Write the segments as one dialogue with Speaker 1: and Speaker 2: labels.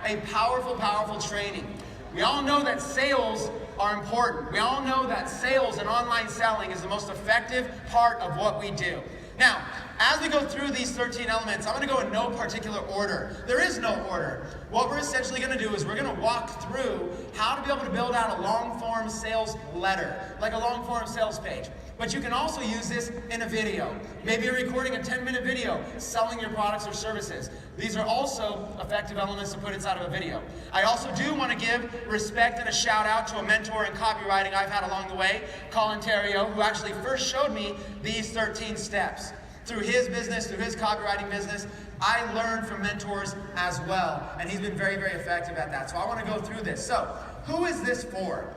Speaker 1: A powerful, powerful training. We all know that sales are important. We all know that sales and online selling is the most effective part of what we do. Now, as we go through these 13 elements, I'm going to go in no particular order. There is no order. What we're essentially going to do is we're going to walk through how to be able to build out a long-form sales letter, like a long-form sales page. But you can also use this in a video. Maybe you're recording a 10-minute video selling your products or services. These are also effective elements to put inside of a video. I also do want to give respect and a shout out to a mentor in copywriting I've had along the way, Colin Terrio, who actually first showed me these 13 steps. Through his business, through his copywriting business, I learned from mentors as well. And he's been very, very effective at that. So I want to go through this. So, who is this for?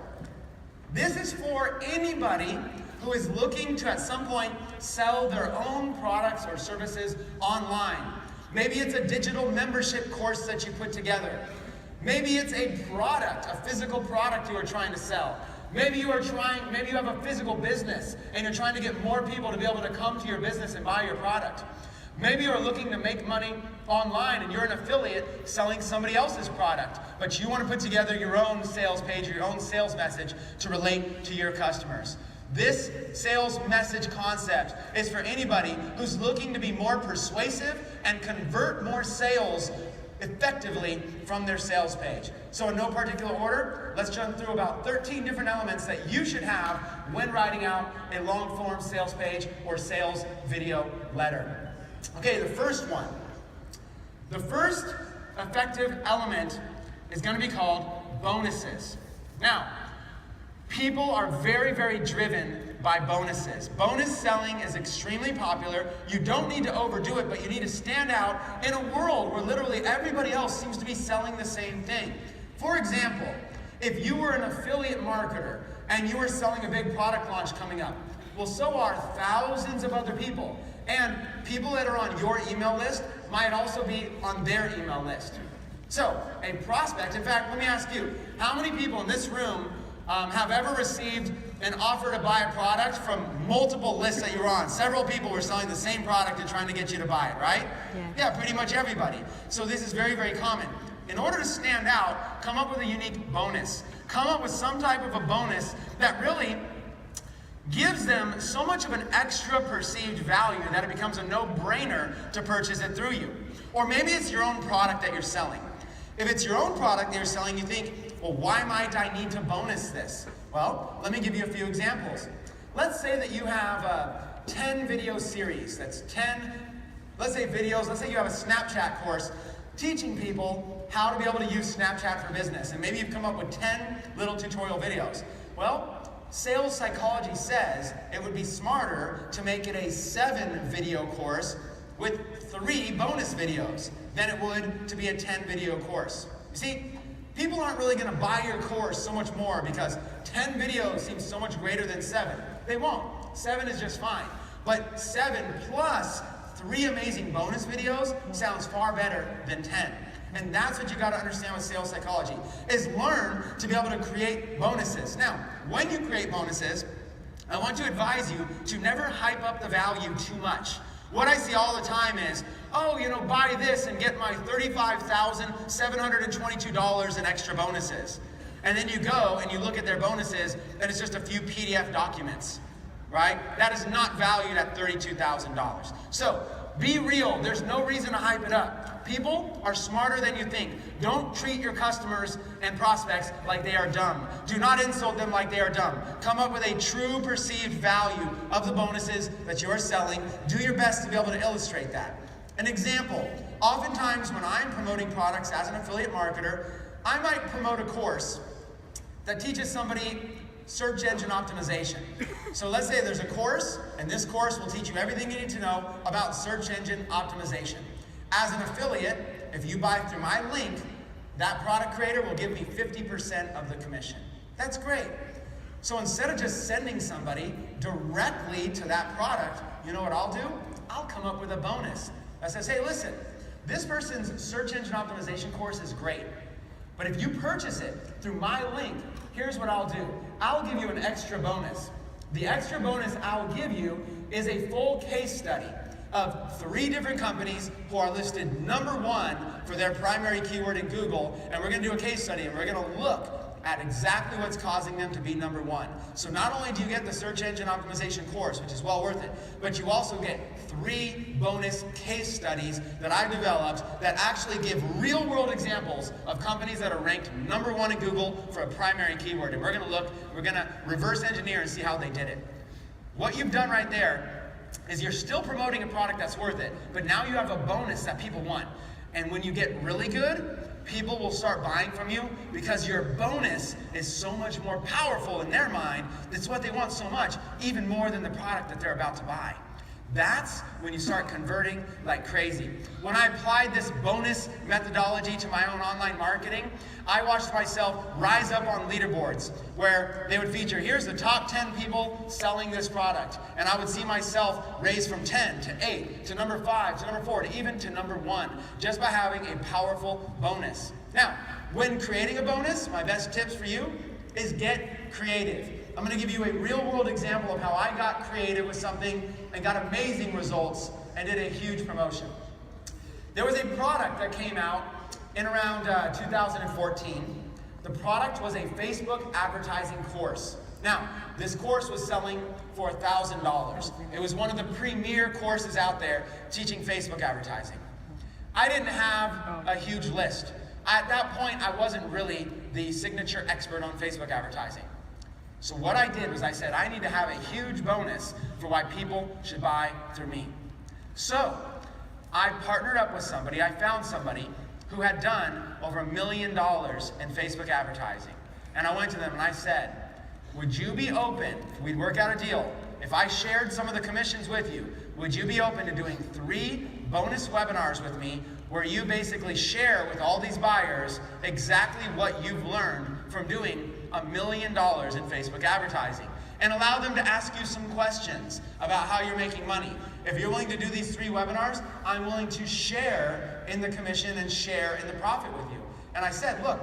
Speaker 1: This is for anybody who is looking to at some point sell their own products or services online. Maybe it's a digital membership course that you put together. Maybe it's a product, a physical product you are trying to sell. Maybe you have a physical business and you're trying to get more people to be able to come to your business and buy your product. Maybe you're looking to make money online and you're an affiliate selling somebody else's product, but you want to put together your own sales page, your own sales message to relate to your customers. This sales message concept is for anybody who's looking to be more persuasive and convert more sales effectively from their sales page. So in no particular order, let's jump through about 13 different elements that you should have when writing out a long-form sales page or sales video letter. Okay, the first one. The first effective element is going to be called bonuses. Now, people are very, very driven by bonuses. Bonus selling is extremely popular. You don't need to overdo it, but you need to stand out in a world where literally everybody else seems to be selling the same thing. For example, if you were an affiliate marketer and you were selling a big product launch coming up, well, so are thousands of other people. And people that are on your email list might also be on their email list. So, a prospect, in fact, let me ask you, how many people in this room have ever received an offer to buy a product from multiple lists that you're on? Several people were selling the same product and trying to get you to buy it, right? Yeah, pretty much everybody. So this is very, very common. In order to stand out, come up with a unique bonus. Come up with some type of a bonus that really gives them so much of an extra perceived value that it becomes a no-brainer to purchase it through you. Or maybe it's your own product that you're selling. If it's your own product that you're selling, you think, well, why might I need to bonus this? Well, let me give you a few examples. Let's say that you have a 10 video series. That's 10, let's say videos. Let's say you have a Snapchat course teaching people how to be able to use Snapchat for business. And maybe you've come up with 10 little tutorial videos. Well, sales psychology says it would be smarter to make it a 7-video course with 3 bonus videos than it would to be a 10-video course. You see, people aren't really going to buy your course so much more because 10 videos seems so much greater than 7. They won't. 7 is just fine. But 7 plus 3 amazing bonus videos sounds far better than 10. And that's what you got to understand with sales psychology, is learn to be able to create bonuses. Now, when you create bonuses, I want to advise you to never hype up the value too much. What I see all the time is, oh, buy this and get my $35,722 in extra bonuses. And then you go and you look at their bonuses and it's just a few PDF documents, right? That is not valued at $32,000. So be real. There's no reason to hype it up. People are smarter than you think. Don't treat your customers and prospects like they are dumb. Do not insult them like they are dumb. Come up with a true perceived value of the bonuses that you are selling. Do your best to be able to illustrate that. An example, oftentimes when I'm promoting products as an affiliate marketer, I might promote a course that teaches somebody search engine optimization. So let's say there's a course, and this course will teach you everything you need to know about search engine optimization. As an affiliate, if you buy through my link, that product creator will give me 50% of the commission. That's great. So instead of just sending somebody directly to that product, you know what I'll do? I'll come up with a bonus that says, hey, listen, this person's search engine optimization course is great, but if you purchase it through my link, here's what I'll do. I'll give you an extra bonus. The extra bonus I'll give you is a full case study of 3 different companies who are listed #1 for their primary keyword in Google, and we're going to do a case study, and we're going to look at exactly what's causing them to be #1. So not only do you get the search engine optimization course, which is well worth it, but you also get 3 bonus case studies that I've developed that actually give real-world examples of companies that are ranked #1 in Google for a primary keyword. And we're going to reverse engineer and see how they did it. What you've done right there is you're still promoting a product that's worth it, but now you have a bonus that people want. And when you get really good, people will start buying from you because your bonus is so much more powerful in their mind. That's what they want so much, even more than the product that they're about to buy. That's when you start converting like crazy. When I applied this bonus methodology to my own online marketing, I watched myself rise up on leaderboards where they would feature, here's the top 10 people selling this product. And I would see myself raise from 10 to 8 to #5 to #4 to even to #1 just by having a powerful bonus. Now, when creating a bonus, my best tips for you is get creative. I'm going to give you a real-world example of how I got creative with something and got amazing results and did a huge promotion. There was a product that came out in around 2014. The product was a Facebook advertising course. Now, this course was selling for $1,000. It was one of the premier courses out there teaching Facebook advertising. I didn't have a huge list. At that point, I wasn't really the signature expert on Facebook advertising. So what I did was I said, I need to have a huge bonus for why people should buy through me. So I partnered up with somebody, I found somebody who had done over $1 million in Facebook advertising. And I went to them and I said, would you be open, we'd work out a deal, if I shared some of the commissions with you, would you be open to doing 3 bonus webinars with me where you basically share with all these buyers exactly what you've learned from doing $1 million in Facebook advertising, and allow them to ask you some questions about how you're making money. If you're willing to do these 3 webinars, I'm willing to share in the commission and share in the profit with you. And I said, look,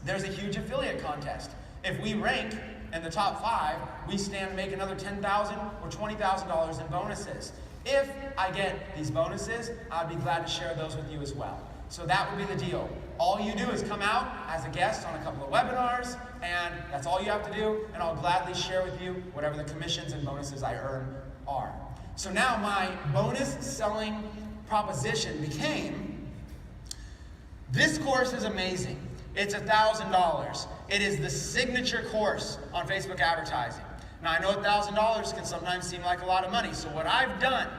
Speaker 1: there's a huge affiliate contest. If we rank in the top 5, we stand to make another $10,000 or $20,000 in bonuses. If I get these bonuses, I'd be glad to share those with you as well. So that would be the deal. All you do is come out as a guest on a couple of webinars, and that's all you have to do, and I'll gladly share with you whatever the commissions and bonuses I earn are. So now my bonus selling proposition became, this course is amazing. It's $1,000. It is the signature course on Facebook advertising. Now I know $1,000 can sometimes seem like a lot of money, so what I've done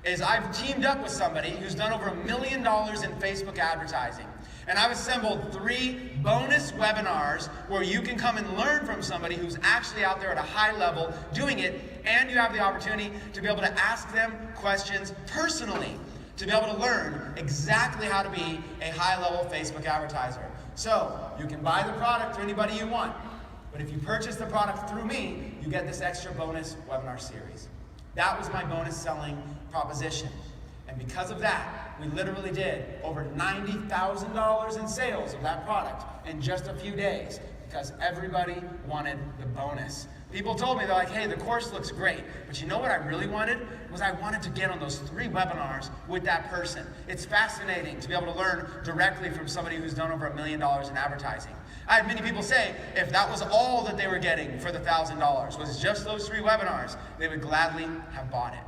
Speaker 1: is I've teamed up with somebody who's done over $1 million in Facebook advertising. And I've assembled 3 bonus webinars where you can come and learn from somebody who's actually out there at a high level doing it, and you have the opportunity to be able to ask them questions personally, to be able to learn exactly how to be a high-level Facebook advertiser. So you can buy the product through anybody you want, but if you purchase the product through me, you get this extra bonus webinar series. That was my bonus selling proposition. And because of that, we literally did over $90,000 in sales of that product in just a few days because everybody wanted the bonus. People told me, they're like, hey, the course looks great, but you know what I really wanted? Was I wanted to get on those 3 webinars with that person. It's fascinating to be able to learn directly from somebody who's done over $1 million in advertising. I had many people say if that was all that they were getting for the $1,000, was just those 3 webinars, they would gladly have bought it.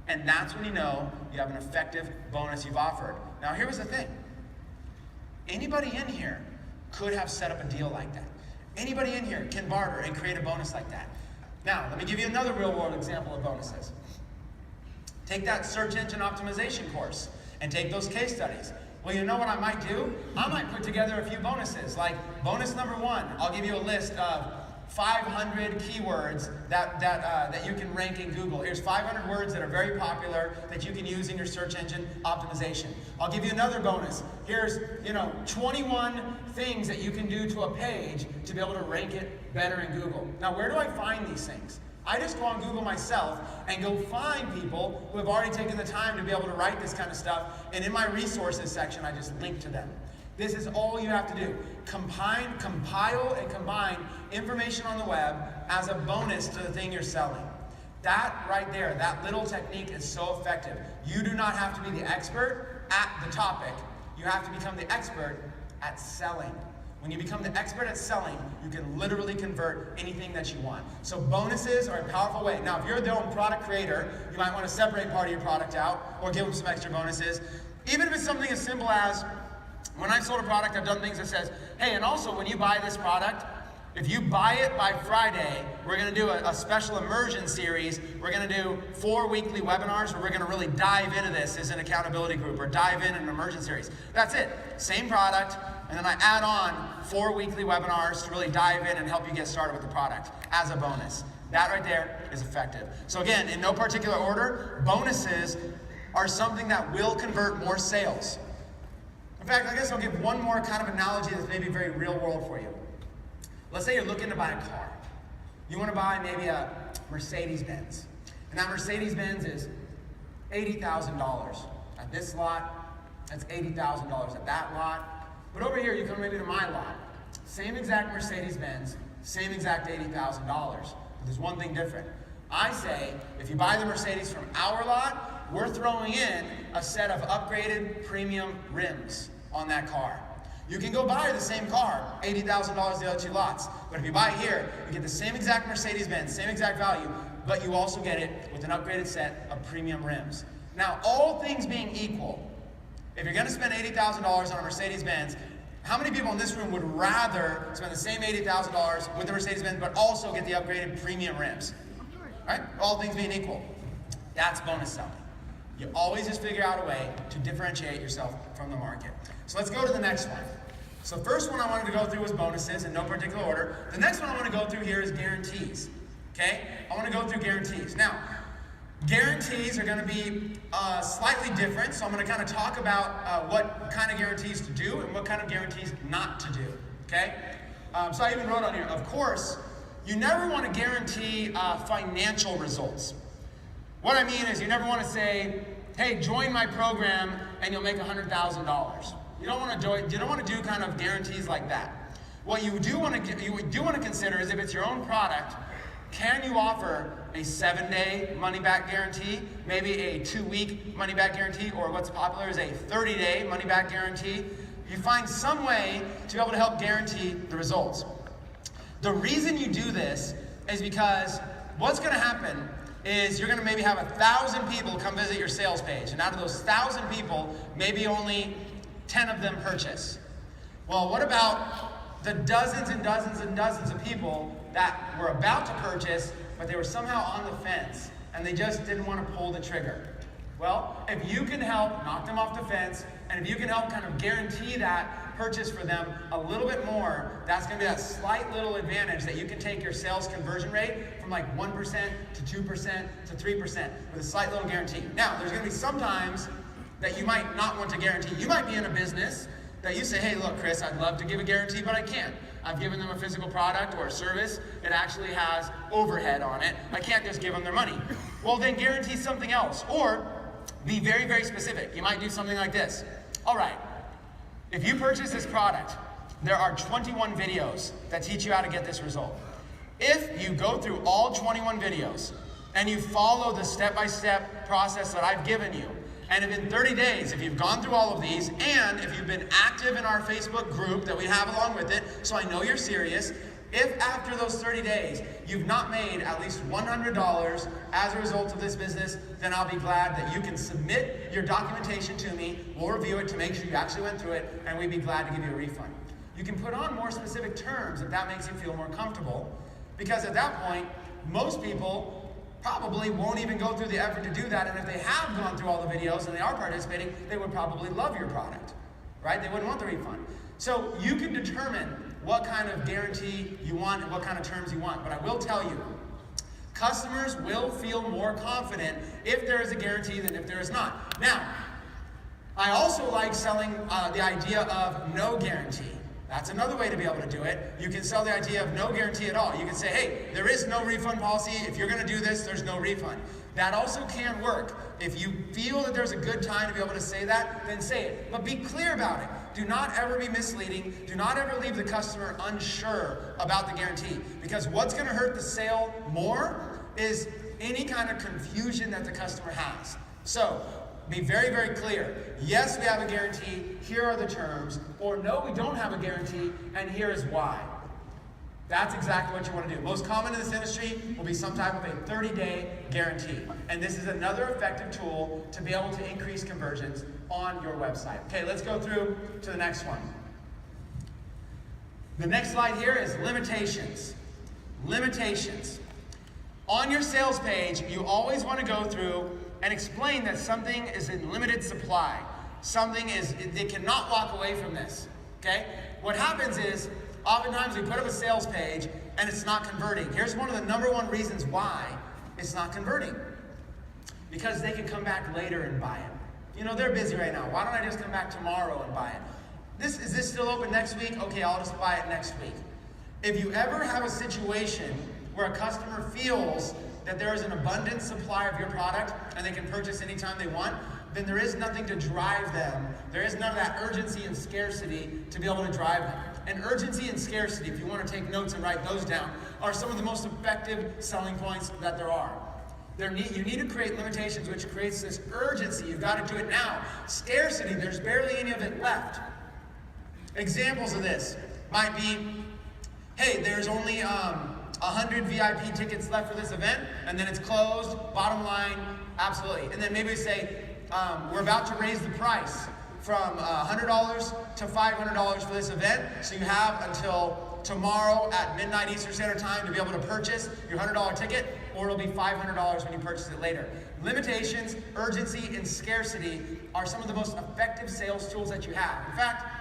Speaker 1: And that's when you know you have an effective bonus you've offered. Now here's the thing. Anybody in here could have set up a deal like that. Anybody in here can barter and create a bonus like that. Now, let me give you another real-world example of bonuses. Take that search engine optimization course and take those case studies. Well, you know what I might do? I might put together a few bonuses. Like bonus number 1, I'll give you a list of 500 keywords that you can rank in Google. Here's 500 words that are very popular that you can use in your search engine optimization. I'll give you another bonus. Here's 21 things that you can do to a page to be able to rank it better in Google. Now, where do I find these things? I just go on Google myself and go find people who have already taken the time to be able to write this kind of stuff, and in my resources section, I just link to them. This is all you have to do. Compile and combine information on the web as a bonus to the thing you're selling. That right there, that little technique is so effective. You do not have to be the expert at the topic. You have to become the expert at selling. When you become the expert at selling, you can literally convert anything that you want. So bonuses are a powerful way. Now, if you're their own product creator, you might want to separate part of your product out or give them some extra bonuses. Even if it's something as simple as, when I've sold a product, I've done things that says, hey, and also when you buy this product, if you buy it by Friday, we're going to do a special immersion series. We're going to do 4 weekly webinars where we're going to really dive into this as an accountability group or dive in an immersion series. That's it. Same product, and then I add on 4 weekly webinars to really dive in and help you get started with the product as a bonus. That right there is effective. So again, in no particular order, bonuses are something that will convert more sales. In fact, I guess I'll give one more kind of analogy that's maybe very real world for you. Let's say you're looking to buy a car. You want to buy maybe a Mercedes-Benz. And that Mercedes-Benz is $80,000. At this lot, that's $80,000 at that lot. But over here, you come maybe to my lot. Same exact Mercedes-Benz, same exact $80,000. But there's one thing different. I say, if you buy the Mercedes from our lot, we're throwing in a set of upgraded premium rims on that car. You can go buy the same car, $80,000 the other 2 lots. But if you buy it here, you get the same exact Mercedes-Benz, same exact value, but you also get it with an upgraded set of premium rims. Now, all things being equal, if you're gonna spend $80,000 on a Mercedes-Benz, how many people in this room would rather spend the same $80,000 with the Mercedes-Benz, but also get the upgraded premium rims? Right? All things being equal. That's bonus selling. You always just figure out a way to differentiate yourself from the market. So let's go to the next one. So first one I wanted to go through was bonuses in no particular order. The next one I want to go through here is guarantees. Okay? I want to go through guarantees. Now, guarantees are going to be slightly different. So I'm going to kind of talk about what kind of guarantees to do and what kind of guarantees not to do. Okay? So I even wrote on here, of course, you never want to guarantee financial results. What I mean is you never want to say, hey, join my program and you'll make $100,000. You don't want to do kind of guarantees like that. What you do want to consider is if it's your own product, can you offer a 7-day money-back guarantee, maybe a 2-week money-back guarantee, or what's popular is a 30-day money-back guarantee? You find some way to be able to help guarantee the results. The reason you do this is because what's going to happen is you're going to maybe have 1,000 people come visit your sales page, and out of those 1,000 people, maybe only 10 of them purchase. Well, what about the dozens and dozens and dozens of people that were about to purchase, but they were somehow on the fence, and they just didn't want to pull the trigger? Well, if you can help knock them off the fence, and if you can help kind of guarantee that purchase for them a little bit more, that's going to be that slight little advantage that you can take your sales conversion rate from like 1% to 2% to 3% with a slight little guarantee. Now, there's going to be some times that you might not want to guarantee. You might be in a business that you say, hey, look, Chris, I'd love to give a guarantee, but I can't. I've given them a physical product or a service. It actually has overhead on it. I can't just give them their money. Well, then guarantee something else, or be very, very specific. You might do something like this. All right, if you purchase this product, there are 21 videos that teach you how to get this result. If you go through all 21 videos and you follow the step-by-step process that I've given you, and if in 30 days, if you've gone through all of these, and if you've been active in our Facebook group that we have along with it, so I know you're serious, if after those 30 days you've not made at least $100 as a result of this business, then I'll be glad that you can submit your documentation to me. We'll review it to make sure you actually went through it, and we'd be glad to give you a refund. You can put on more specific terms if that makes you feel more comfortable, because at that point, most people probably won't even go through the effort to do that, and if they have gone through all the videos and they are participating, they would probably love your product, right? They wouldn't want the refund. So you can determine what kind of guarantee you want and what kind of terms you want, but I will tell you, customers will feel more confident if there is a guarantee than if there is not. Now, I also like selling the idea of no guarantee. That's another way to be able to do it. You can sell the idea of no guarantee at all. You can say, hey, there is no refund policy. If you're going to do this, there's no refund. That also can work. If you feel that there's a good time to be able to say that, then say it. But be clear about it. Do not ever be misleading. Do not ever leave the customer unsure about the guarantee. Because what's going to hurt the sale more is any kind of confusion that the customer has. So, be very, very clear. Yes, we have a guarantee, here are the terms, or no, we don't have a guarantee, and here is why. That's exactly what you want to do. Most common in this industry will be some type of a 30-day guarantee. And this is another effective tool to be able to increase conversions on your website. Okay, let's go through to the next one. The next slide here is limitations. Limitations. On your sales page, you always want to go through and explain that something is in limited supply. They cannot walk away from this. Okay? What happens is, oftentimes we put up a sales page and it's not converting. Here's one of the #1 reasons why it's not converting. Because they can come back later and buy it. You know, they're busy right now. Why don't I just come back tomorrow and buy it? Is this still open next week? Okay, I'll just buy it next week. If you ever have a situation where a customer feels that there is an abundant supply of your product and they can purchase anytime they want, then there is nothing to drive them. There is none of that urgency and scarcity to be able to drive them. And urgency and scarcity, if you want to take notes and write those down, are some of the most effective selling points that there are. You need to create limitations, which creates this urgency. You've got to do it now. Scarcity, there's barely any of it left. Examples of this might be, hey, there's only 100 VIP tickets left for this event, and then it's closed, bottom line, absolutely. And then maybe we say, we're about to raise the price from $100 to $500 for this event, so you have until tomorrow at midnight Eastern Standard Time to be able to purchase your $100 ticket, or it'll be $500 when you purchase it later. Limitations, urgency, and scarcity are some of the most effective sales tools that you have. In fact,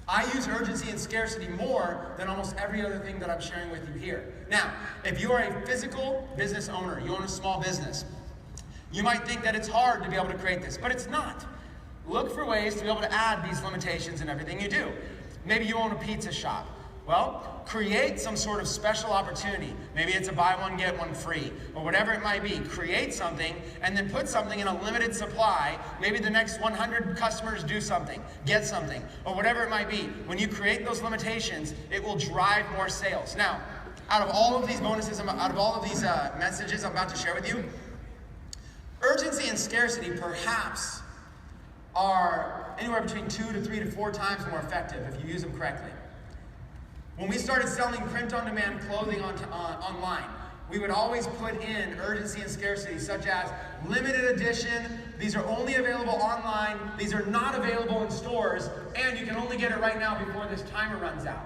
Speaker 1: I use urgency and scarcity more than almost every other thing that I'm sharing with you here. Now, if you are a physical business owner, you own a small business, you might think that it's hard to be able to create this, but it's not. Look for ways to be able to add these limitations in everything you do. Maybe you own a pizza shop. Well, create some sort of special opportunity. Maybe it's a buy one, get one free, or whatever it might be. Create something and then put something in a limited supply. Maybe the next 100 customers do something, get something, or whatever it might be. When you create those limitations, it will drive more sales. Now, out of all of these bonuses, out of all of these messages I'm about to share with you, urgency and scarcity perhaps are anywhere between 2 to 3 to 4 times more effective if you use them correctly. When we started selling print-on-demand clothing online, we would always put in urgency and scarcity, such as limited edition, these are only available online, these are not available in stores, and you can only get it right now before this timer runs out.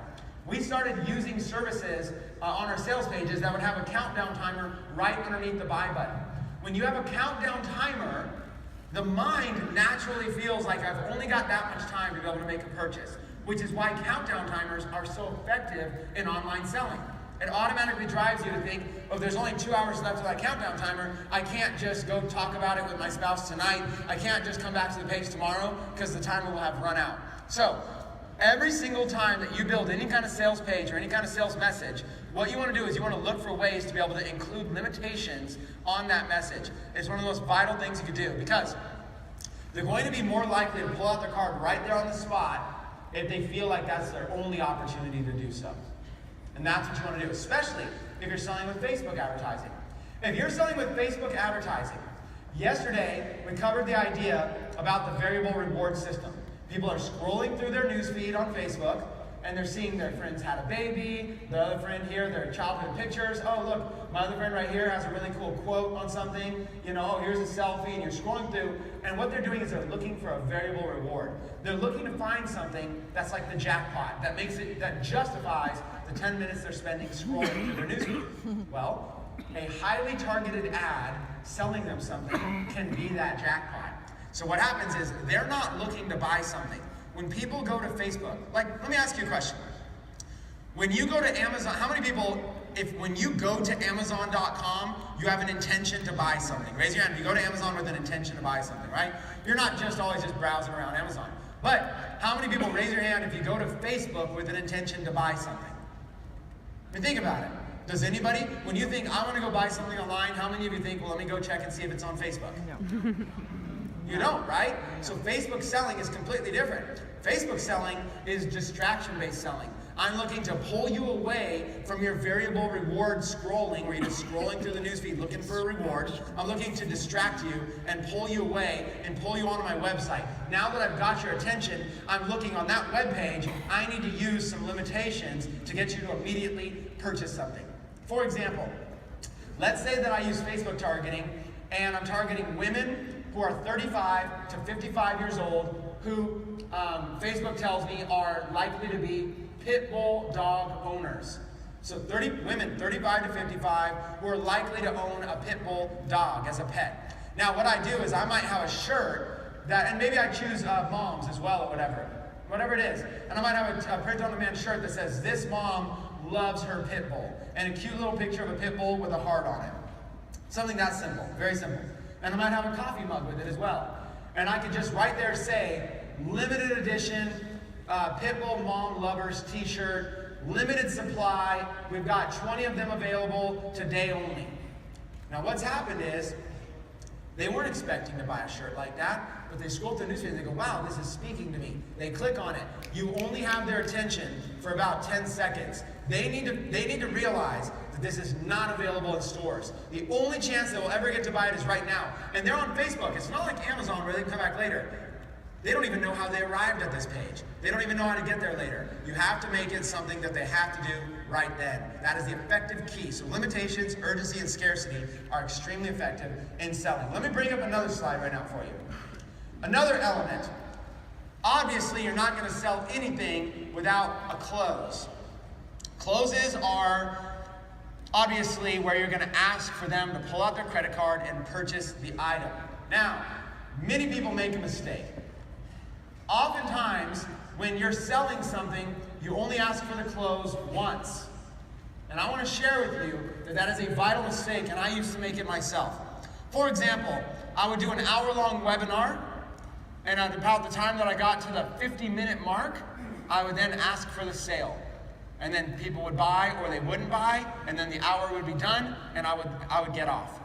Speaker 1: We started using services on our sales pages that would have a countdown timer right underneath the buy button. When you have a countdown timer, the mind naturally feels like I've only got that much time to be able to make a purchase, which is why countdown timers are so effective in online selling. It automatically drives you to think, oh, there's only 2 hours left of that countdown timer. I can't just go talk about it with my spouse tonight. I can't just come back to the page tomorrow because the timer will have run out. So, every single time that you build any kind of sales page or any kind of sales message, what you want to do is you want to look for ways to be able to include limitations on that message. It's one of the most vital things you could do, because they're going to be more likely to pull out their card right there on the spot if they feel like that's their only opportunity to do so. And that's what you want to do, especially if you're selling with Facebook advertising. If you're selling with Facebook advertising, yesterday we covered the idea about the variable reward system. People are scrolling through their newsfeed on Facebook, and they're seeing their friends had a baby, the other friend here, their childhood pictures. Oh, look, my other friend right here has a really cool quote on something. You know, oh, here's a selfie, and you're scrolling through. And what they're doing is they're looking for a variable reward. They're looking to find something that's like the jackpot, that justifies the 10 minutes they're spending scrolling through their newsfeed. Well, a highly targeted ad selling them something can be that jackpot. So what happens is they're not looking to buy something. When people go to Facebook, like, let me ask you a question. When you go to Amazon, how many people, when you go to Amazon.com, you have an intention to buy something? Raise your hand if you go to Amazon with an intention to buy something, right? You're not just always just browsing around Amazon. But how many people, raise your hand if you go to Facebook with an intention to buy something? I mean, think about it. Does anybody, when you think, I want to go buy something online, how many of you think, well, let me go check and see if it's on Facebook? No. You don't, right? So Facebook selling is completely different. Facebook selling is distraction-based selling. I'm looking to pull you away from your variable reward scrolling, where you're just scrolling through the newsfeed looking for a reward. I'm looking to distract you and pull you away and pull you onto my website. Now that I've got your attention, I'm looking on that web page. I need to use some limitations to get you to immediately purchase something. For example, let's say that I use Facebook targeting and I'm targeting women who are 35 to 55 years old who Facebook tells me are likely to be pit bull dog owners. So women 35 to 55 who are likely to own a pit bull dog as a pet. Now what I do is I might have a shirt that, and maybe I choose moms as well or whatever it is. And I might have a print-on-demand shirt that says, "This mom loves her pit bull," and a cute little picture of a pit bull with a heart on it. Something that simple, very simple. And I might have a coffee mug with it as well. And I could just right there say, limited edition, Pitbull Mom Lovers t-shirt, limited supply. We've got 20 of them available today only. Now what's happened is, they weren't expecting to buy a shirt like that, but they scroll through the newsfeed and they go, "Wow, this is speaking to me." They click on it. You only have their attention for about 10 seconds. They need to realize that this is not available in stores. The only chance they will ever get to buy it is right now. And they're on Facebook. It's not like Amazon where they can come back later. They don't even know how they arrived at this page. They don't even know how to get there later. You have to make it something that they have to do right then. That is the effective key. So limitations, urgency, and scarcity are extremely effective in selling. Let me bring up another slide right now for you. Another element. Obviously, you're not going to sell anything without a close. Closes are obviously where you're going to ask for them to pull out their credit card and purchase the item. Now, many people make a mistake. Oftentimes, when you're selling something, you only ask for the close once. And I want to share with you that that is a vital mistake, and I used to make it myself. For example, I would do an hour-long webinar, and at about the time that I got to the 50-minute mark, I would then ask for the sale. And then people would buy or they wouldn't buy, and then the hour would be done, and I would get off.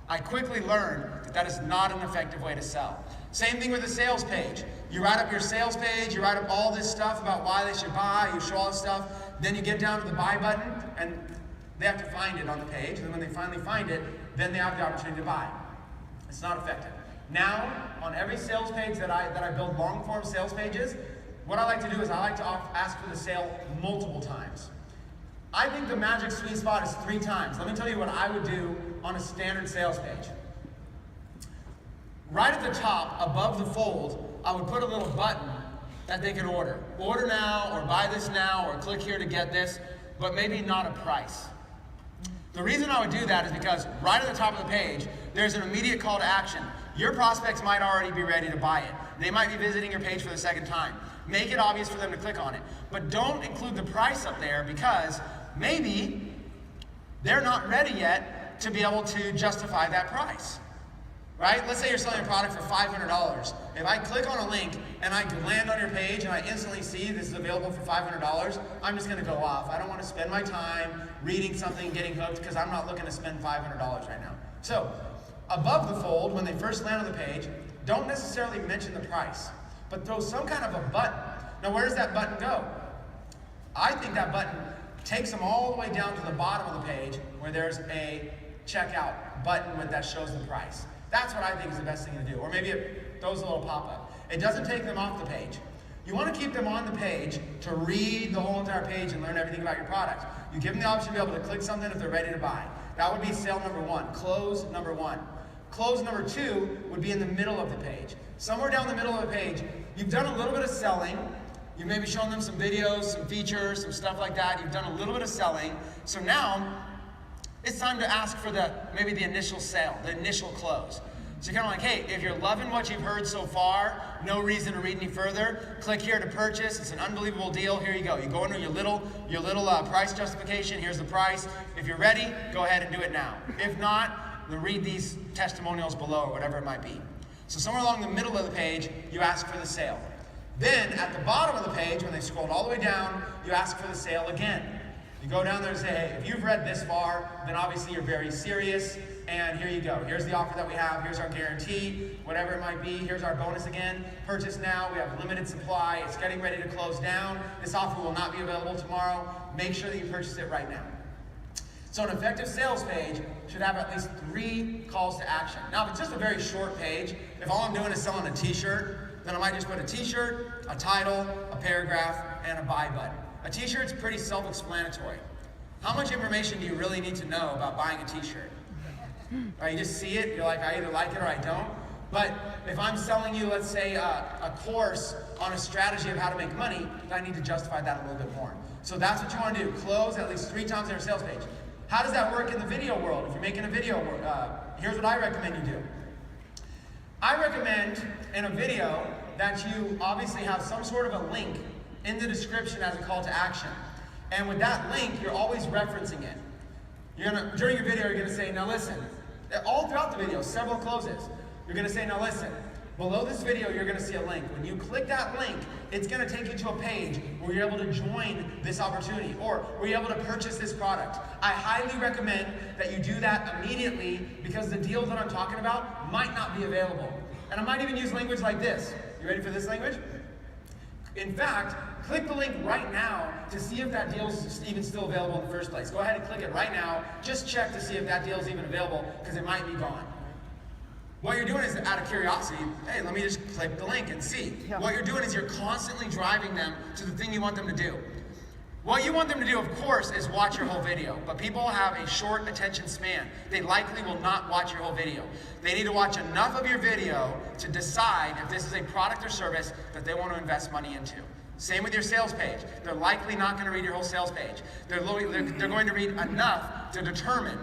Speaker 1: I quickly learned that that is not an effective way to sell. Same thing with the sales page. You write up your sales page, you write up all this stuff about why they should buy, you show all this stuff, then you get down to the buy button, and they have to find it on the page, and then when they finally find it, then they have the opportunity to buy. It's not effective. Now, on every sales page that I build long-form sales pages, what I like to do is I like to ask for the sale multiple times. I think the magic sweet spot is 3 times. Let me tell you what I would do on a standard sales page. Right at the top, above the fold, I would put a little button that they could order. Order now, or buy this now, or click here to get this, but maybe not a price. The reason I would do that is because right at the top of the page, there's an immediate call to action. Your prospects might already be ready to buy it. They might be visiting your page for the second time. Make it obvious for them to click on it. But don't include the price up there because maybe they're not ready yet to be able to justify that price. Right? Let's say you're selling a product for $500. If I click on a link and I land on your page and I instantly see this is available for $500, I'm just going to go off. I don't want to spend my time reading something, getting hooked, because I'm not looking to spend $500 right now. So, above the fold, when they first land on the page, don't necessarily mention the price, but throw some kind of a button. Now, where does that button go? I think that button takes them all the way down to the bottom of the page where there's a checkout button that shows the price. That's what I think is the best thing to do. Or maybe it throws a little pop-up. It doesn't take them off the page. You want to keep them on the page to read the whole entire page and learn everything about your product. You give them the option to be able to click something if they're ready to buy. That would be sale number 1, close number 1. Close number 2 would be in the middle of the page. Somewhere down the middle of the page, you've done a little bit of selling. You've maybe shown them some videos, some features, some stuff like that. You've done a little bit of selling. So now, it's time to ask for maybe the initial sale, the initial close. So you're kind of like, hey, if you're loving what you've heard so far, no reason to read any further, click here to purchase. It's an unbelievable deal. Here you go. You go into your little price justification. Here's the price. If you're ready, go ahead and do it now. If not, then read these testimonials below or whatever it might be. So somewhere along the middle of the page, you ask for the sale. Then at the bottom of the page, when they scrolled all the way down, you ask for the sale again. You go down there and say, hey, if you've read this far, then obviously you're very serious and here you go. Here's the offer that we have. Here's our guarantee, whatever it might be. Here's our bonus again. Purchase now. We have limited supply. It's getting ready to close down. This offer will not be available tomorrow. Make sure that you purchase it right now. So an effective sales page should have at least 3 calls to action. Now, if it's just a very short page, if all I'm doing is selling a t-shirt, then I might just put a t-shirt, a title, a paragraph, and a buy button. A t-shirt's pretty self-explanatory. How much information do you really need to know about buying a t-shirt? Right, you just see it, you're like, I either like it or I don't. But if I'm selling you, let's say, a course on a strategy of how to make money, then I need to justify that a little bit more. So that's what you want to do. Close at least 3 times on your sales page. How does that work in the video world? If you're making a video, here's what I recommend you do. I recommend in a video that you obviously have some sort of a link in the description as a call to action. And with that link, you're always referencing it. During your video, you're going to say, now listen, all throughout the video, several closes, you're going to say, now listen, below this video, you're going to see a link. When you click that link, it's going to take you to a page where you're able to join this opportunity or where you're able to purchase this product. I highly recommend that you do that immediately because the deal that I'm talking about might not be available. And I might even use language like this. You ready for this language? In fact, click the link right now to see if that deal is even still available in the first place. Go ahead and click it right now. Just check to see if that deal is even available because it might be gone. What you're doing is, out of curiosity, hey, let me just click the link and see. Yeah. What you're doing is you're constantly driving them to the thing you want them to do. What you want them to do, of course, is watch your whole video. But people have a short attention span. They likely will not watch your whole video. They need to watch enough of your video to decide if this is a product or service that they want to invest money into. Same with your sales page. They're likely not going to read your whole sales page. They're going to read enough to determine,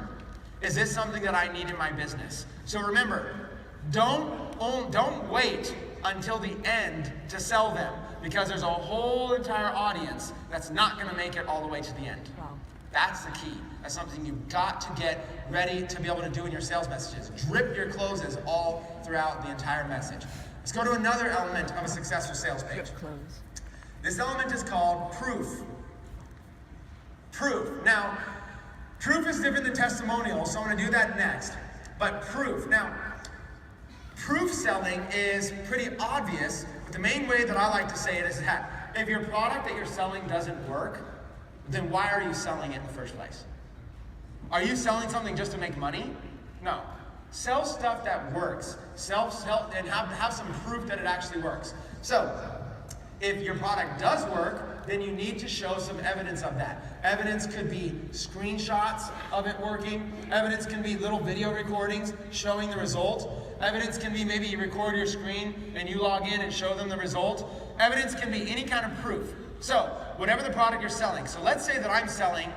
Speaker 1: is this something that I need in my business? So remember, don't wait until the end to sell them, because there's a whole entire audience that's not going to make it all the way to the end. Wow. That's the key. That's something you've got to get ready to be able to do in your sales messages. Drip your closes all throughout the entire message. Let's go to another element of a successful sales page. This element is called proof. Proof. Now, proof is different than testimonial, so I'm going to do that next. But proof. Now, proof selling is pretty obvious, but the main way that I like to say it is that if your product that you're selling doesn't work, then why are you selling it in the first place? Are you selling something just to make money? No. Sell stuff that works. Sell and have some proof that it actually works. So, if your product does work, then you need to show some evidence of that. Evidence could be screenshots of it working. Evidence can be little video recordings showing the result. Evidence can be maybe you record your screen and you log in and show them the result. Evidence can be any kind of proof. So, whatever the product you're selling. So let's say that I'm selling,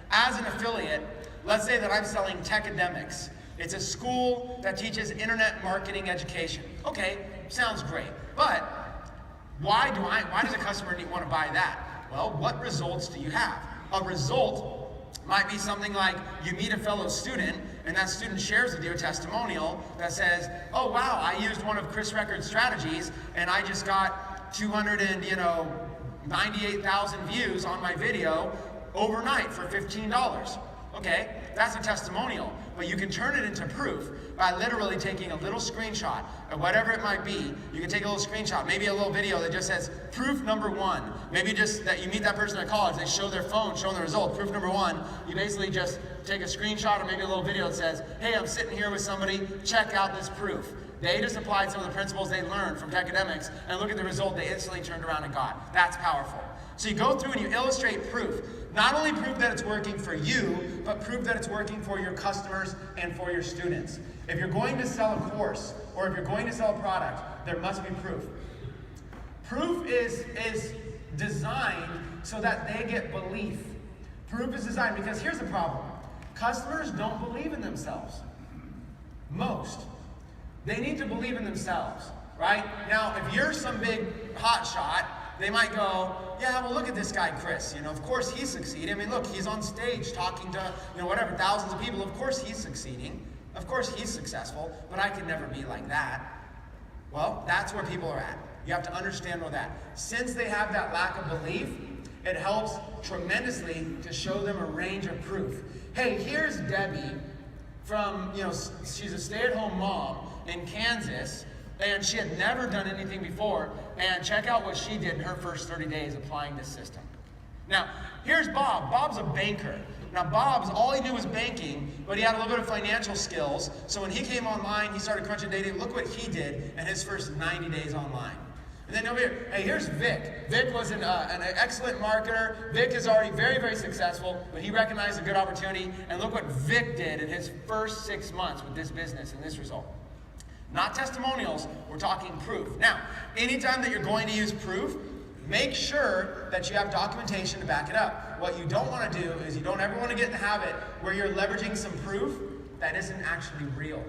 Speaker 1: as an affiliate, let's say that I'm selling Techademics. It's a school that teaches internet marketing education. Okay, sounds great. But why does a customer want to buy that? Well, what results do you have? A result might be something like you meet a fellow student and that student shares with you a testimonial that says, oh wow, I used one of Chris Reckard's strategies and I just got 298,000 views on my video overnight for $15. Okay, that's a testimonial, but you can turn it into proof by literally taking a little screenshot of whatever it might be. You can take a little screenshot, maybe a little video that just says proof number 1. Maybe just that you meet that person at college, they show their phone showing the result. Proof number 1, you basically just take a screenshot or maybe a little video that says, hey, I'm sitting here with somebody, check out this proof. They just applied some of the principles they learned from Techademics and look at the result they instantly turned around and got. That's powerful. So you go through and you illustrate proof. Not only proof that it's working for you, but proof that it's working for your customers and for your students. If you're going to sell a course or if you're going to sell a product, there must be proof. Proof is designed so that they get belief. Proof is designed because here's the problem. Customers don't believe in themselves. Most. They need to believe in themselves, right? Now, if you're some big hotshot, they might go, yeah, well, look at this guy, Chris. Of course he's succeeding. I mean, look, he's on stage talking to, whatever, thousands of people. Of course he's succeeding. Of course he's successful, but I can never be like that. Well, that's where people are at. You have to understand all that. Since they have that lack of belief, it helps tremendously to show them a range of proof. Hey, here's Debbie, she's a stay-at-home mom in Kansas, and she had never done anything before, and check out what she did in her first 30 days applying this system. Now, here's Bob. Bob's a banker. Now, all he knew was banking, but he had a little bit of financial skills, so when he came online, he started crunching data. Look what he did in his first 90 days online. And then over here, hey, here's Vic. Vic was an excellent marketer. Vic is already very, very successful, but he recognized a good opportunity, and look what Vic did in his first 6 months with this business and this result. Not testimonials, we're talking proof. Now, anytime that you're going to use proof, make sure that you have documentation to back it up. What you don't want to do is you don't ever want to get in the habit where you're leveraging some proof that isn't actually real,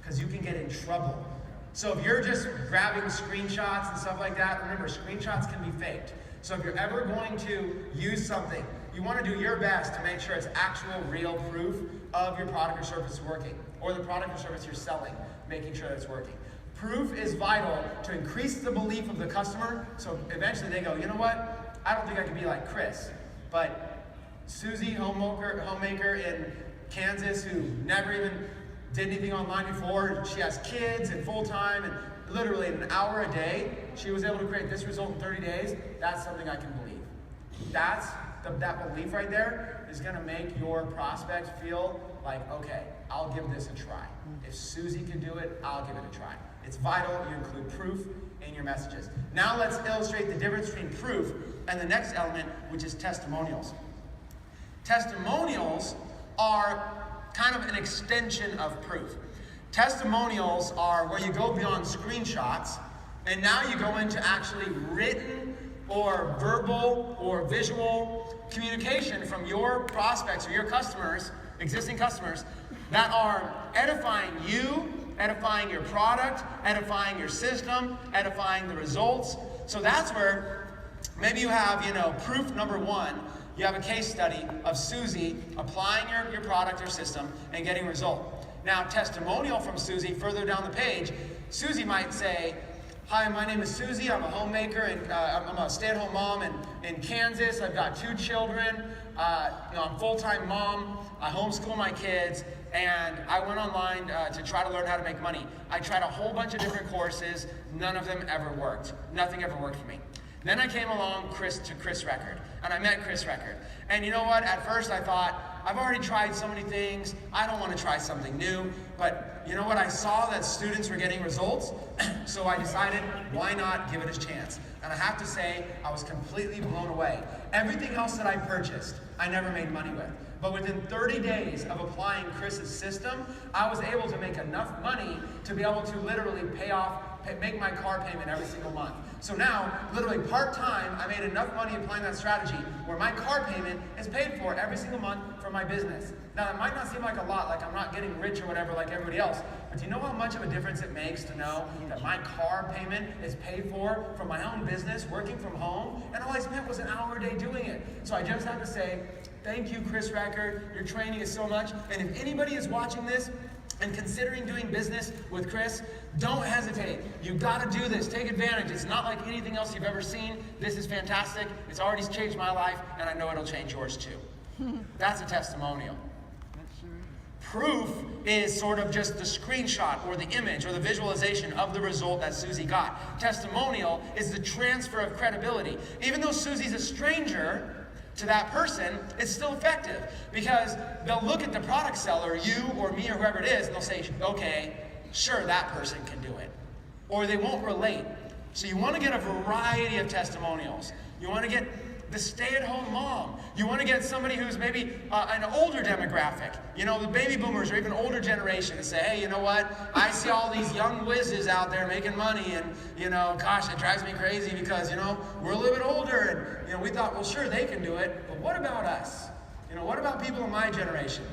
Speaker 1: because you can get in trouble. So if you're just grabbing screenshots and stuff like that, remember, screenshots can be faked. So if you're ever going to use something, you want to do your best to make sure it's actual, real proof of your product or service working, or the product or service you're selling, making sure that it's working. Proof is vital to increase the belief of the customer, so eventually they go, you know what, I don't think I can be like Chris, but Susie, homemaker in Kansas, who never even did anything online before, she has kids and full-time, and literally in an hour a day, she was able to create this result in 30 days. That's something I can believe. That belief right there is gonna make your prospects feel like, okay, I'll give this a try. If Susie can do it, I'll give it a try. It's vital you include proof in your messages. Now let's illustrate the difference between proof and the next element, which is testimonials. Testimonials are kind of an extension of proof. Testimonials are where you go beyond screenshots, and now you go into actually written or verbal or visual communication from your prospects or your customers, existing customers, that are edifying you, edifying your product, edifying your system, edifying the results. So that's where maybe you have, proof number one. You have a case study of Susie applying your product or system and getting a result. Now, testimonial from Susie further down the page, Susie might say, hi, my name is Susie. I'm a homemaker, and I'm a stay-at-home mom in Kansas. I've got 2 children. I'm a full-time mom. I homeschool my kids, and I went online to try to learn how to make money. I tried a whole bunch of different courses. None of them ever worked. Nothing ever worked for me. Then I came along to Chris Record, and I met Chris Record. And you know what? At first I thought, I've already tried so many things. I don't want to try something new. But you know what? I saw that students were getting results, so I decided, why not give it a chance? And I have to say, I was completely blown away. Everything else that I purchased, I never made money with. But within 30 days of applying Chris's system, I was able to make enough money to be able to literally make my car payment every single month. So now, literally part-time, I made enough money applying that strategy where my car payment is paid for every single month for my business. Now, that might not seem like a lot, like I'm not getting rich or whatever like everybody else, but do you know how much of a difference it makes to know that my car payment is paid for from my own business, working from home, and all I spent was an hour a day doing it? So I just have to say, thank you, Chris Record. Your training is so much. And if anybody is watching this and considering doing business with Chris, don't hesitate. You've got to do this. Take advantage. It's not like anything else you've ever seen. This is fantastic. It's already changed my life, and I know it'll change yours too. That's a testimonial. Proof is sort of just the screenshot or the image or the visualization of the result that Susie got. Testimonial is the transfer of credibility. Even though Susie's a stranger to that person, it's still effective because they'll look at the product seller, you or me or whoever it is, and they'll say, okay, sure, that person can do it. Or they won't relate. So you want to get a variety of testimonials. You want to get the stay-at-home mom. You want to get somebody who's maybe an older demographic, the baby boomers or even older generation, and say, hey, you know what? I see all these young whizzes out there making money, and gosh, it drives me crazy because we're a little bit older, and we thought, well, sure, they can do it, but what about us? What about people in my generation?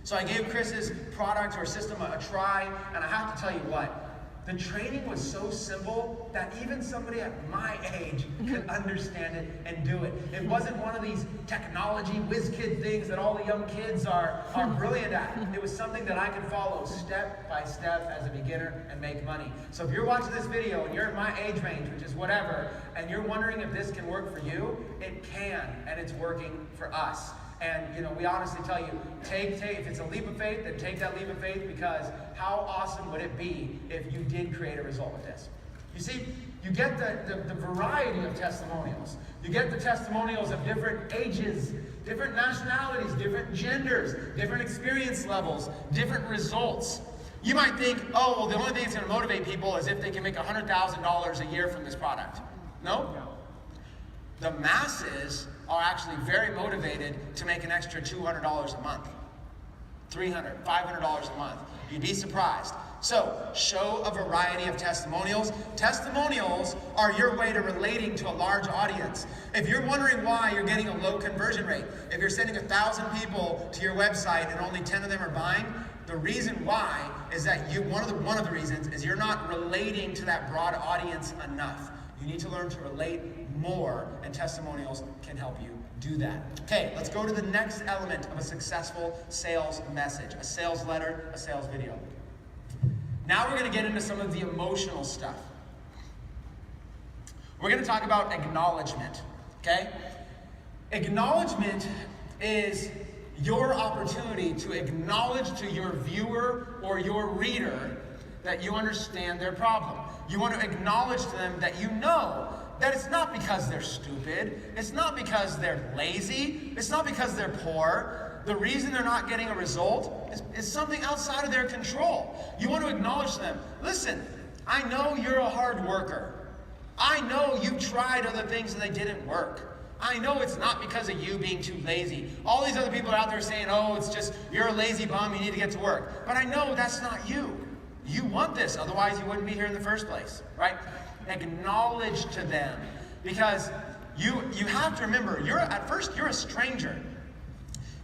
Speaker 1: So I gave Chris's product or system a try, and I have to tell you what. The training was so simple that even somebody at my age could understand it and do it. It wasn't one of these technology whiz kid things that all the young kids are brilliant at. It was something that I could follow step by step as a beginner and make money. So if you're watching this video and you're at my age range, which is whatever, and you're wondering if this can work for you, it can, and it's working for us. And we honestly tell you, take if it's a leap of faith, then take that leap of faith, because how awesome would it be if you did create a result with this? You see, you get the variety of testimonials. You get the testimonials of different ages, different nationalities, different genders, different experience levels, different results. You might think, oh, well, the only thing that's going to motivate people is if they can make $100,000 a year from this product. No. The masses are actually very motivated to make an extra $200 a month, $300, $500 a month. You'd be surprised. So, show a variety of testimonials. Testimonials are your way to relating to a large audience. If you're wondering why you're getting a low conversion rate, if you're sending 1,000 people to your website and only 10 of them are buying, the reason why is that one of the reasons is you're not relating to that broad audience enough. You need to learn to relate more, and testimonials can help you do that. Okay, let's go to the next element of a successful sales message: a sales letter, a sales video. Now we're going to get into some of the emotional stuff. We're going to talk about acknowledgement, okay? Acknowledgement is your opportunity to acknowledge to your viewer or your reader that you understand their problem. You want to acknowledge to them that you know that it's not because they're stupid, it's not because they're lazy, it's not because they're poor. The reason they're not getting a result is something outside of their control. You want to acknowledge to them, listen, I know you're a hard worker. I know you've tried other things and they didn't work. I know it's not because of you being too lazy. All these other people are out there saying, oh, it's just, you're a lazy bum, you need to get to work. But I know that's not you. You want this, otherwise you wouldn't be here in the first place, right? Acknowledge to them, because you have to remember, at first you're a stranger.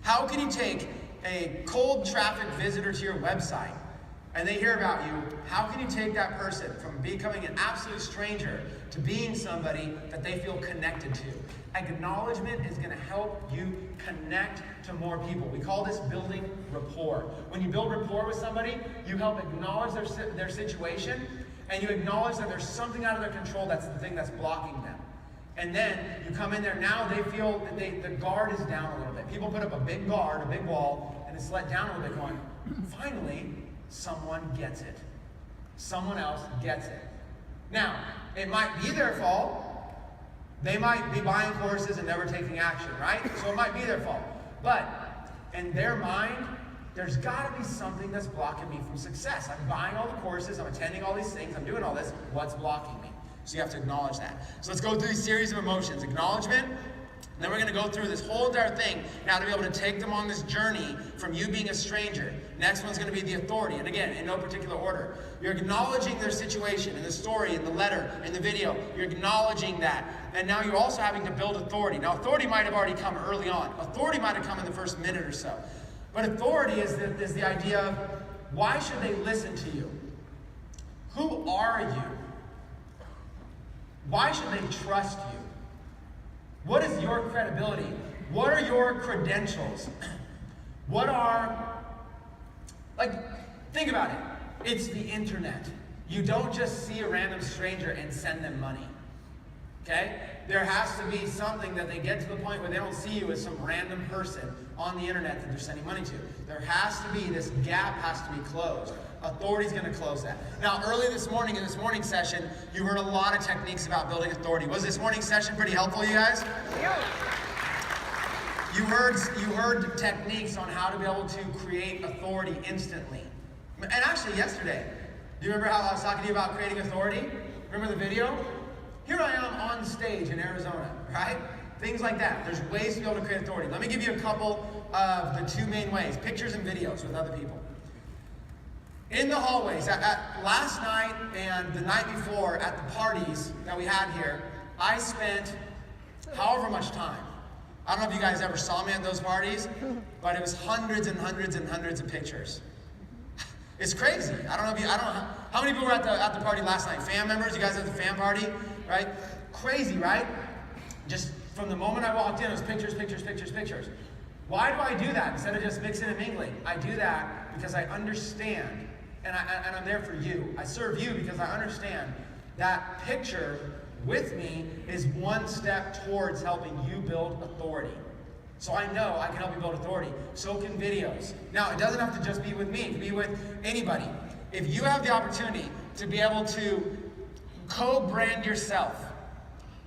Speaker 1: How can you take a cold traffic visitor to your website and they hear about you? How can you take that person from becoming an absolute stranger to being somebody that they feel connected to? Acknowledgement is going to help you connect to more people. We call this building rapport. When you build rapport with somebody, you help acknowledge their situation, and you acknowledge that there's something out of their control that's the thing that's blocking them. And then you come in there, now they feel that the guard is down a little bit. People put up a big guard, a big wall, and it's let down a little bit, going, finally, someone gets it. Someone else gets it. Now, it might be their fault. They might be buying courses and never taking action, right? So it might be their fault. But in their mind, there's got to be something that's blocking me from success. I'm buying all the courses, I'm attending all these things, I'm doing all this. What's blocking me? So you have to acknowledge that. So let's go through these series of emotions. Acknowledgement, and then we're going to go through this whole entire thing now to be able to take them on this journey from you being a stranger. Next one's going to be the authority. And again, in no particular order. You're acknowledging their situation in the story, in the letter, in the video. You're acknowledging that. And now you're also having to build authority. Now, authority might have already come early on. Authority might have come in the first minute or so. But authority is the idea of, why should they listen to you? Who are you? Why should they trust you? What is your credibility? What are your credentials? Think about it. It's the internet. You don't just see a random stranger and send them money. Okay? There has to be something that they get to the point where they don't see you as some random person on the internet that they're sending money to. There has to be, this gap has to be closed. Authority's going to close that. Now, early this morning, in this morning session, you heard a lot of techniques about building authority. Was this morning session pretty helpful, you guys? Yeah. You heard techniques on how to be able to create authority instantly. And actually, yesterday, do you remember how I was talking to you about creating authority? Remember the video? Here I am on stage in Arizona, right? Things like that. There's ways to be able to create authority. Let me give you a couple of the two main ways: pictures and videos with other people. In the hallways, last night and the night before at the parties that we had here, I spent however much time. I don't know if you guys ever saw me at those parties, but it was hundreds and hundreds and hundreds of pictures. It's crazy. How many people were at the party last night? Fam members? You guys at the fam party? Right? Crazy, right? Just from the moment I walked in, it was pictures, pictures, pictures, pictures. Why do I do that instead of just mixing and mingling? I do that because I understand, and I'm there for you. I serve you because I understand that picture with me is one step towards helping you build authority. So I know I can help you build authority. So can videos. Now, it doesn't have to just be with me. It can be with anybody. If you have the opportunity to be able to co-brand yourself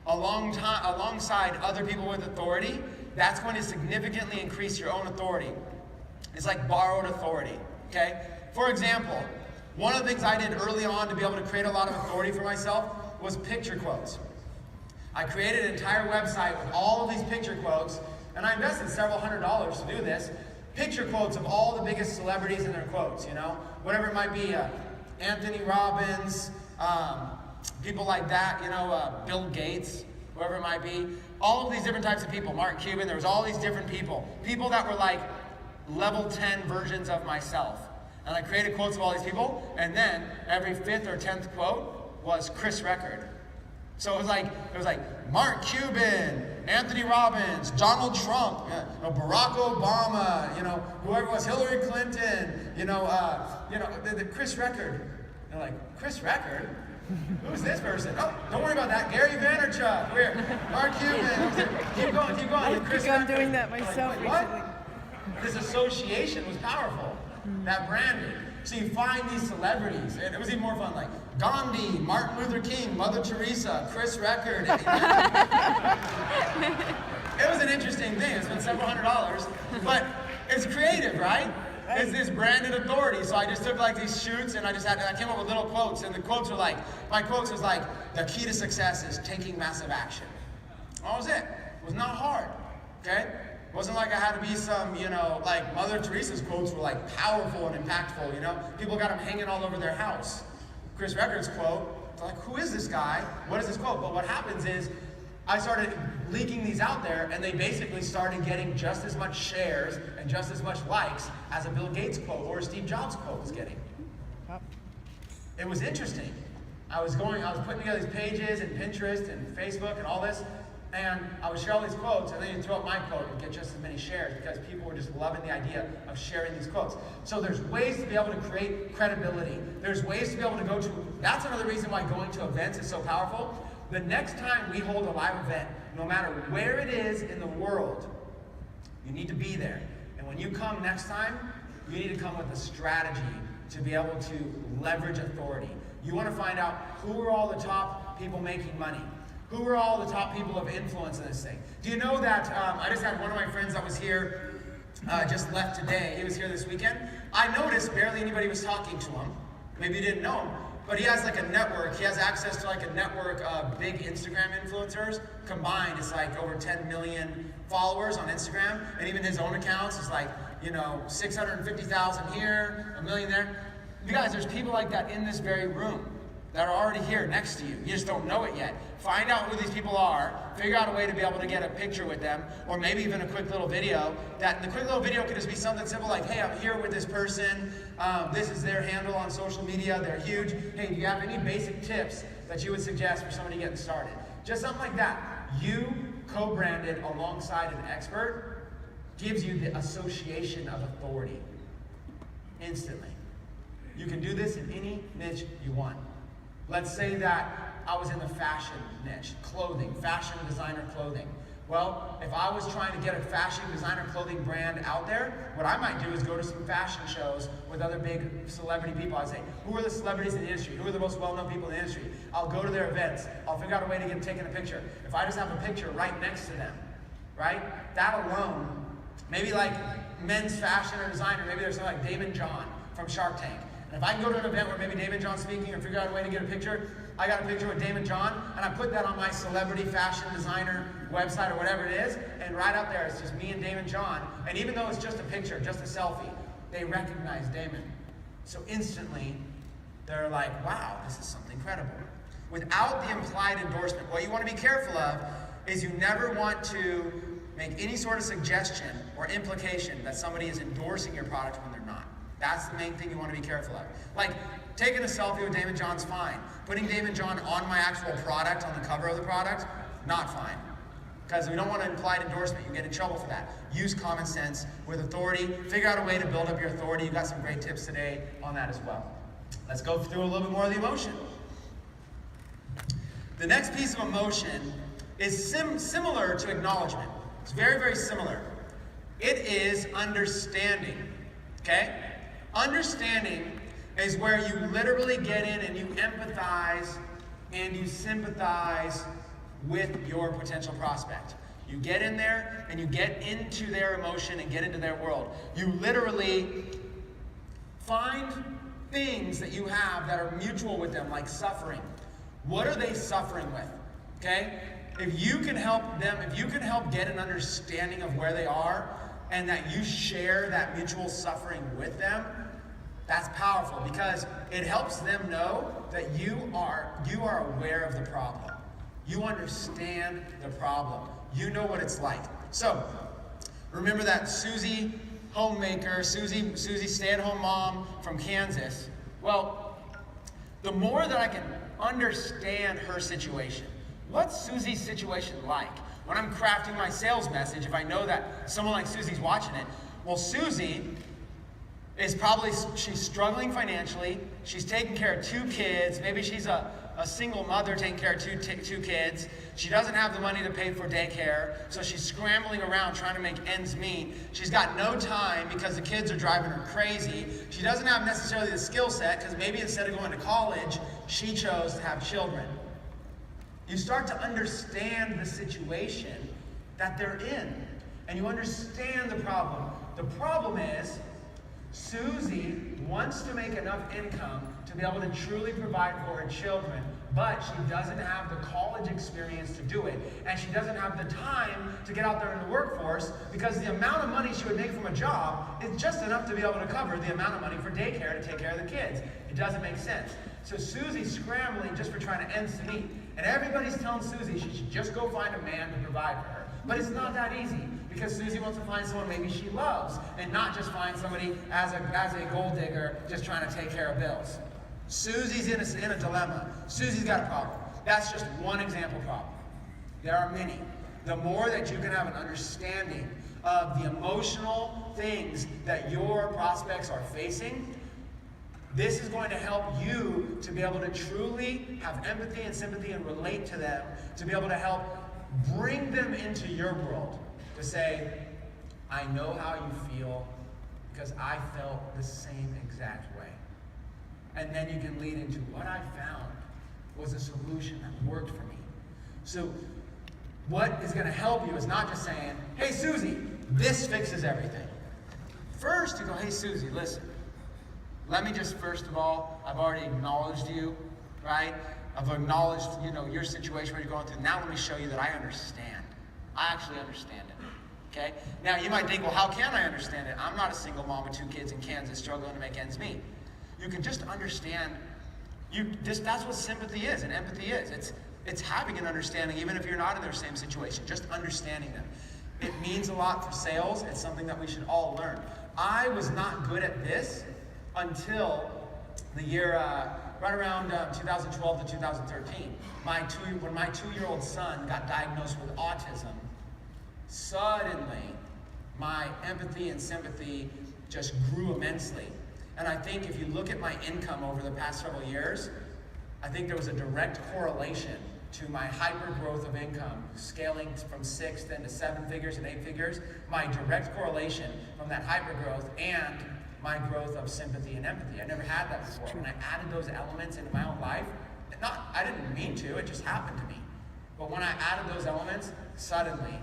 Speaker 1: alongside other people with authority, that's going to significantly increase your own authority. It's like borrowed authority, okay? For example, one of the things I did early on to be able to create a lot of authority for myself was picture quotes. I created an entire website with all of these picture quotes, and I invested several $100s to do this. Picture quotes of all the biggest celebrities and their quotes, you know? Whatever it might be, Anthony Robbins, people like that, you know, Bill Gates, whoever it might be. All of these different types of people, Mark Cuban, there was all these different people. People that were like level 10 versions of myself. And I created quotes of all these people, and then every 5th or 10th quote was Chris Record. So it was like Mark Cuban, Anthony Robbins, Donald Trump, you know, Barack Obama, you know, whoever it was, Hillary Clinton, the Chris Record. They're like, Chris Record? Who's this person? Oh, don't worry about that. Gary Vaynerchuk. We're Mark Cuban. Keep going.
Speaker 2: I think I'm doing that myself
Speaker 1: recently. What? This association was powerful. That branding. So you find these celebrities, and it was even more fun, like Gandhi, Martin Luther King, Mother Teresa, Chris Record. It was an interesting thing. It's been several $100s, but it's creative, right? It's this branded authority. So I just took like these shoots, and I came up with little quotes, and the quotes were like, my quotes was like, the key to success is taking massive action. That was it. It was not hard, okay? It wasn't like I had to be some, you know, like Mother Teresa's quotes were like powerful and impactful, you know? People got them hanging all over their house. Chris Record's quote, it's like, who is this guy? What is this quote? But what happens is, I started leaking these out there, and they basically started getting just as much shares and just as much likes as a Bill Gates quote or a Steve Jobs quote was getting. It was interesting. I was putting together these pages and Pinterest and Facebook and all this, and I would share all these quotes, and then you'd throw up my quote and get just as many shares because people were just loving the idea of sharing these quotes. So there's ways to be able to create credibility. There's ways to be able to go to, that's another reason why going to events is so powerful. The next time we hold a live event, no matter where it is in the world, you need to be there. And when you come next time, you need to come with a strategy to be able to leverage authority. You want to find out who are all the top people making money. Who are all the top people of influence in this thing? Do you know that I just had one of my friends that was here, just left today. He was here this weekend. I noticed barely anybody was talking to him. Maybe you didn't know him. But he has like a network. He has access to like a network of big Instagram influencers. Combined, it's like over 10 million followers on Instagram. And even his own accounts is like, you know, 650,000 here, 1 million there. You guys, there's people like that in this very room that are already here next to you. You just don't know it yet. Find out who these people are, figure out a way to be able to get a picture with them, or maybe even a quick little video. The quick little video could just be something simple like, hey, I'm here with this person, this is their handle on social media, they're huge. Hey, do you have any basic tips that you would suggest for somebody getting started? Just something like that. You co-branded alongside an expert gives you the association of authority instantly. You can do this in any niche you want. Let's say that I was in the fashion niche, clothing, fashion designer clothing. Well, if I was trying to get a fashion designer clothing brand out there, what I might do is go to some fashion shows with other big celebrity people. I'd say, who are the celebrities in the industry? Who are the most well-known people in the industry? I'll go to their events. I'll figure out a way to get taken a picture. If I just have a picture right next to them, right? That alone, maybe like men's fashion or designer, maybe there's something like Daymond John from Shark Tank. And if I can go to an event where maybe Daymond John's speaking or figure out a way to get a picture, I got a picture with Daymond John, and I put that on my celebrity fashion designer website or whatever it is, and right up there it's just me and Daymond John. And even though it's just a picture, just a selfie, they recognize Daymond. So instantly, they're like, wow, this is something credible. Without the implied endorsement, what you want to be careful of is you never want to make any sort of suggestion or implication that somebody is endorsing your product when they're not. That's the main thing you want to be careful of. Like, taking a selfie with Daymond John's fine. Putting Daymond John on my actual product, on the cover of the product, not fine. Because we don't want an implied endorsement. You get in trouble for that. Use common sense with authority. Figure out a way to build up your authority. You've got some great tips today on that as well. Let's go through a little bit more of the emotion. The next piece of emotion is similar to acknowledgement. It's very, very similar. It is understanding, okay? Understanding is where you literally get in and you empathize and you sympathize with your potential prospect. You get in there and you get into their emotion and get into their world. You literally find things that you have that are mutual with them, like suffering. What are they suffering with? Okay? If you can help them, if you can help get an understanding of where they are and that you share that mutual suffering with them, that's powerful because it helps them know that you are aware of the problem. You understand the problem. You know what it's like. So, remember that Susie homemaker, Susie stay-at-home mom from Kansas. Well, the more that I can understand her situation, what's Susie's situation like? When I'm crafting my sales message, if I know that someone like Susie's watching it, well, Susie is she's struggling financially. She's taking care of 2 kids. Maybe she's a single mother taking care of two kids. She doesn't have the money to pay for daycare, so she's scrambling around trying to make ends meet. She's got no time because the kids are driving her crazy. She doesn't have necessarily the skill set because maybe instead of going to college, she chose to have children. You start to understand the situation that they're in, and you understand the problem. The problem is, Susie wants to make enough income to be able to truly provide for her children, but she doesn't have the college experience to do it, and she doesn't have the time to get out there in the workforce because the amount of money she would make from a job is just enough to be able to cover the amount of money for daycare to take care of the kids. It doesn't make sense. So Susie's scrambling just for trying to ends to meet, and everybody's telling Susie she should just go find a man to provide for her. But it's not that easy because Susie wants to find someone maybe she loves and not just find somebody as a gold digger just trying to take care of bills. Susie's in a dilemma. Susie's got a problem. That's just one example problem. There are many. The more that you can have an understanding of the emotional things that your prospects are facing, this is going to help you to be able to truly have empathy and sympathy and relate to them, to be able to help bring them into your world, to say, I know how you feel because I felt the same exact way. And then you can lead into what I found was a solution that worked for me. So what is going to help you is not just saying, hey Susie, this fixes everything. First you go, hey Susie, listen, let me just first of all, I've already acknowledged you, right? I've acknowledged, your situation, what you're going through. Now let me show you that I understand. I actually understand it, okay? Now you might think, well, how can I understand it? I'm not a single mom with 2 kids in Kansas struggling to make ends meet. You can just understand, that's what sympathy is and empathy is. It's having an understanding even if you're not in their same situation, just understanding them. It means a lot for sales. It's something that we should all learn. I was not good at this until the year, right around 2012 to 2013. When my 2-year-old son got diagnosed with autism, suddenly my empathy and sympathy just grew immensely. And I think if you look at my income over the past several years, I think there was a direct correlation to my hyper growth of income, scaling from 6 then to 7 figures and 8 figures, my direct correlation from that hyper growth and my growth of sympathy and empathy. I never had that before. When I added those elements into my own life, I didn't mean to, it just happened to me. But when I added those elements, suddenly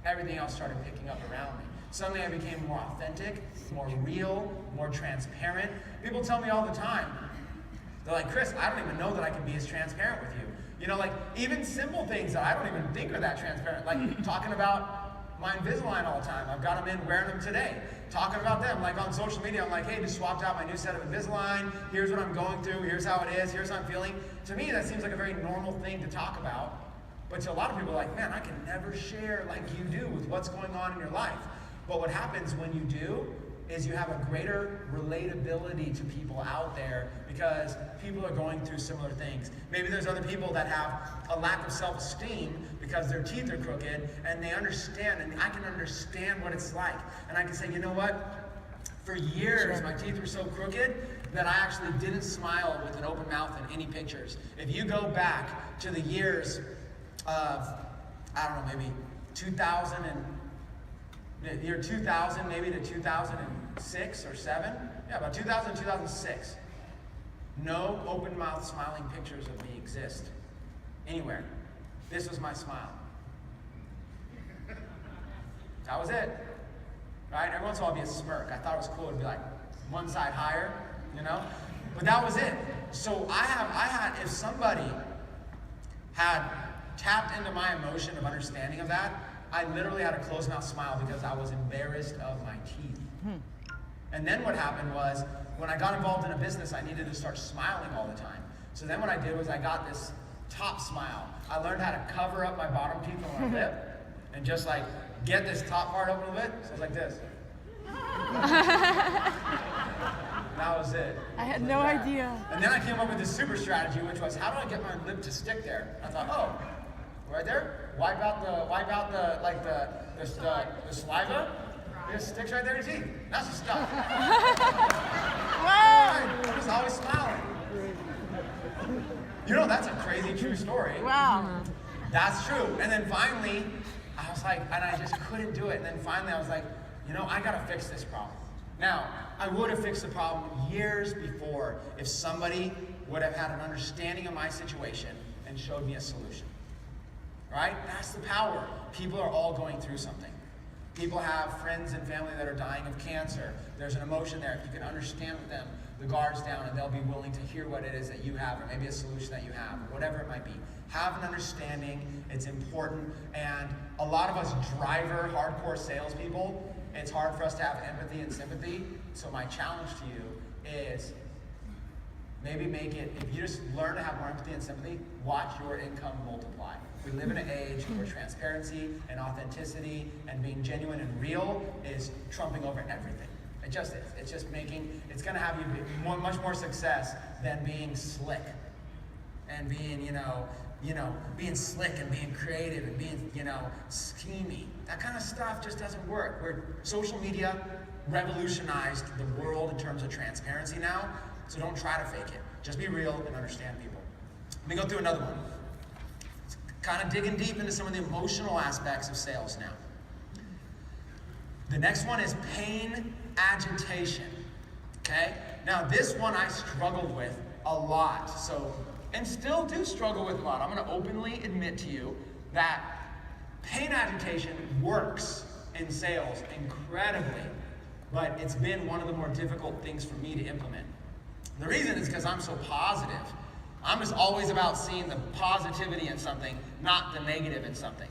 Speaker 1: everything else started picking up around me. Suddenly I became more authentic, more real, more transparent. People tell me all the time, they're like, Chris, I don't even know that I can be as transparent with you. Even simple things that I don't even think are that transparent, like talking about my Invisalign all the time. I've got them in, wearing them today. Talking about them, like on social media, I'm like, hey, just swapped out my new set of Invisalign. Here's what I'm going through. Here's how it is. Here's how I'm feeling. To me, that seems like a very normal thing to talk about. But to a lot of people, like, man, I can never share like you do with what's going on in your life. But what happens when you do is you have a greater relatability to people out there because people are going through similar things. Maybe there's other people that have a lack of self-esteem because their teeth are crooked and they understand, and I can understand what it's like. And I can say, you know what? For years, my teeth were so crooked that I actually didn't smile with an open mouth in any pictures. If you go back to the years of, maybe 2000 and the year 2000 maybe to 2006 or 7. Yeah, about 2000, 2006. No open mouth smiling pictures of me exist anywhere. This was my smile. That was it. Right? Every once in a while it'd be a smirk. I thought it was cool. It'd be like one side higher, you know? But that was it. So I had, if somebody had tapped into my emotion of understanding of that, I literally had a closed mouth smile because I was embarrassed of my teeth. And then what happened was, when I got involved in a business, I needed to start smiling all the time. So then what I did was I got this top smile. I learned how to cover up my bottom teeth on my lip and just like get this top part open a little bit. So it's like this. That was it.
Speaker 2: I had no idea.
Speaker 1: And then I came up with this super strategy, which was, how do I get my lip to stick there? I thought, oh, right there. Wipe out the saliva. It sticks right there in your teeth. That's the stuff. I'm just always smiling. You know, that's a crazy true story.
Speaker 2: Wow.
Speaker 1: That's true. And then finally, I was like, and I just couldn't do it. And then finally I was like, you know, I gotta fix this problem. Now, I would have fixed the problem years before if somebody would have had an understanding of my situation and showed me a solution. Right? That's the power. People are all going through something. People have friends and family that are dying of cancer. There's an emotion there. If you can understand with them, the guard's down, and they'll be willing to hear what it is that you have, or maybe a solution that you have, or whatever it might be. Have an understanding. It's important. And a lot of us driver, hardcore salespeople, it's hard for us to have empathy and sympathy. So my challenge to you is maybe make it, if you just learn to have more empathy and sympathy, watch your income multiply. We live in an age where transparency and authenticity and being genuine and real is trumping over everything. It just is. It's just it's going to have you much more success than being slick and being, being slick and being creative and being, schemy. That kind of stuff just doesn't work. Social media revolutionized the world in terms of transparency now, so don't try to fake it. Just be real and understand people. Let me go through another one. Kind of digging deep into some of the emotional aspects of sales now. The next one is pain agitation. Okay? Now this one I struggled with a lot. And still do struggle with a lot. I'm going to openly admit to you that pain agitation works in sales incredibly, but it's been one of the more difficult things for me to implement. The reason is because I'm so positive. I'm just always about seeing the positivity in something, not the negative in something.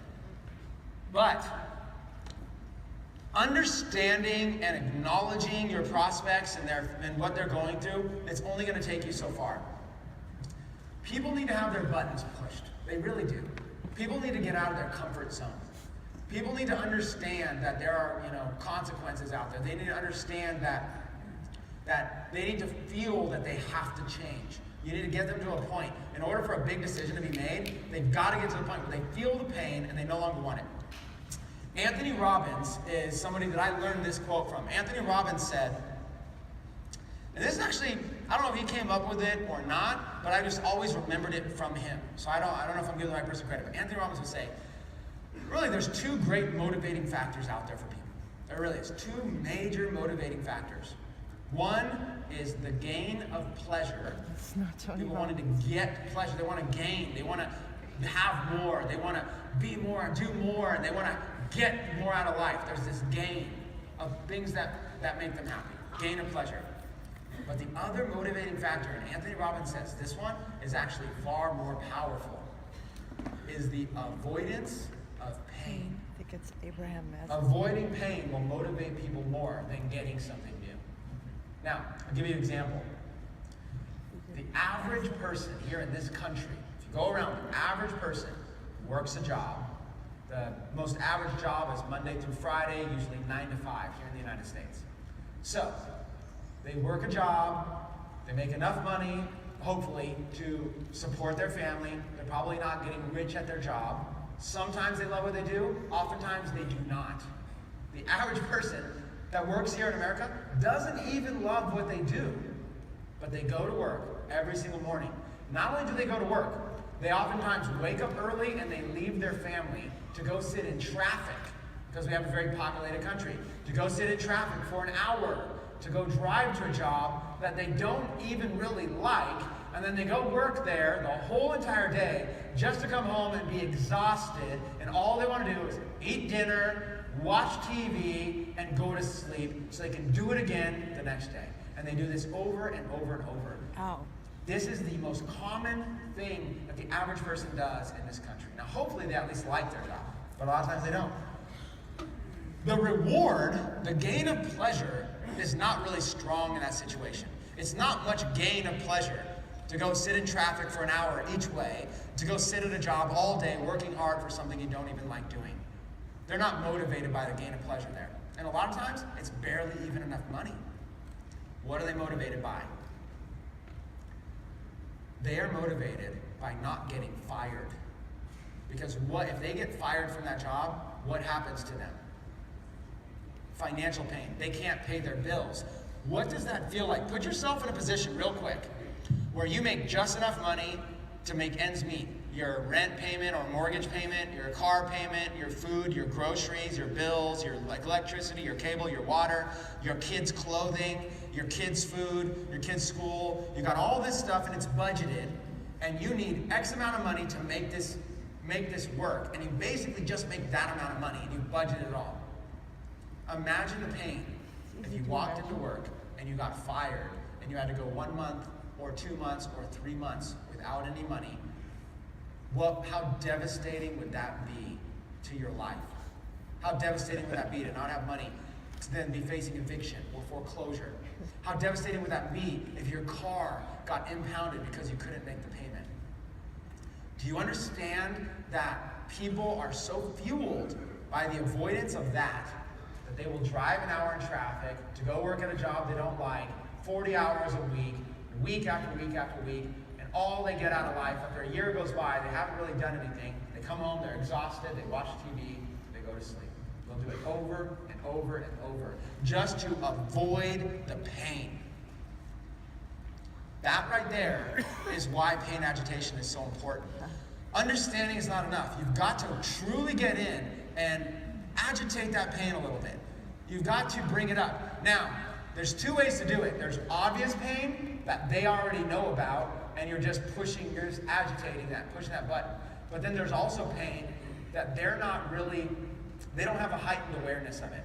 Speaker 1: But understanding and acknowledging your prospects and what they're going through, it's only going to take you so far. People need to have their buttons pushed. They really do. People need to get out of their comfort zone. People need to understand that there are, consequences out there. They need to understand that they need to feel that they have to change. You need to get them to a point. In order for a big decision to be made, they've got to get to the point where they feel the pain and they no longer want it. Anthony Robbins is somebody that I learned this quote from. Anthony Robbins said, and this is actually, I don't know if he came up with it or not, but I just always remembered it from him. So I don't know if I'm giving the right person credit, but Anthony Robbins would say, really there's two great motivating factors out there for people. There really is. Two major motivating factors. One is the gain of pleasure. People wanted to get pleasure. They want to gain. They want to have more. They want to be more and do more, and they want to get more out of life. There's this gain of things that make them happy. Gain of pleasure. But the other motivating factor, and Anthony Robbins says this one is actually far more powerful, is the avoidance of pain.
Speaker 2: I think it's Abraham Maslow.
Speaker 1: Avoiding pain will motivate people more than getting something new. Now, I'll give you an example. The average person here in this country, if you go around, the average person works a job. The most average job is Monday through Friday, usually 9 to 5 here in the United States. So, they work a job, they make enough money, hopefully, to support their family. They're probably not getting rich at their job. Sometimes they love what they do, oftentimes they do not. The average person that works here in America doesn't even love what they do, but they go to work every single morning. Not only do they go to work, they oftentimes wake up early and they leave their family to go sit in traffic because we have a very populated country, to go sit in traffic for an hour, to go drive to a job that they don't even really like, and then they go work there the whole entire day just to come home and be exhausted, and all they want to do is eat dinner, watch TV, and go to sleep so they can do it again the next day. And they do this over and over and over.
Speaker 2: Oh.
Speaker 1: This is the most common thing that the average person does in this country. Now, hopefully they at least like their job, but a lot of times they don't. The reward, the gain of pleasure, is not really strong in that situation. It's not much gain of pleasure to go sit in traffic for an hour each way, to go sit at a job all day working hard for something you don't even like doing. They're not motivated by the gain of pleasure there. And a lot of times, it's barely even enough money. What are they motivated by? They are motivated by not getting fired. Because what if they get fired from that job, what happens to them? Financial pain. They can't pay their bills. What does that feel like? Put yourself in a position real quick where you make just enough money to make ends meet. Your rent payment or mortgage payment, your car payment, your food, your groceries, your bills, your electricity, your cable, your water, your kids' clothing, your kids' food, your kids' school. You got all this stuff and it's budgeted, and you need X amount of money to make this work, and you basically just make that amount of money and you budget it all. Imagine the pain if you walked into work and you got fired and you had to go 1 month or 2 months or 3 months without any money. How devastating would that be to your life? How devastating would that be to not have money, to then be facing eviction or foreclosure? How devastating would that be if your car got impounded because you couldn't make the payment? Do you understand that people are so fueled by the avoidance of that they will drive an hour in traffic to go work at a job they don't like, 40 hours a week, week after week after week, and all they get out of life, after a year goes by, they haven't really done anything, they come home, they're exhausted, they watch TV, they go to sleep. They'll do it over and over and over, just to avoid the pain. That right there is why pain agitation is so important. Understanding is not enough. You've got to truly get in and agitate that pain a little bit. You've got to bring it up. Now, there's two ways to do it. There's obvious pain that they already know about, and you're just agitating that, pushing that button. But then there's also pain that they don't have a heightened awareness of it.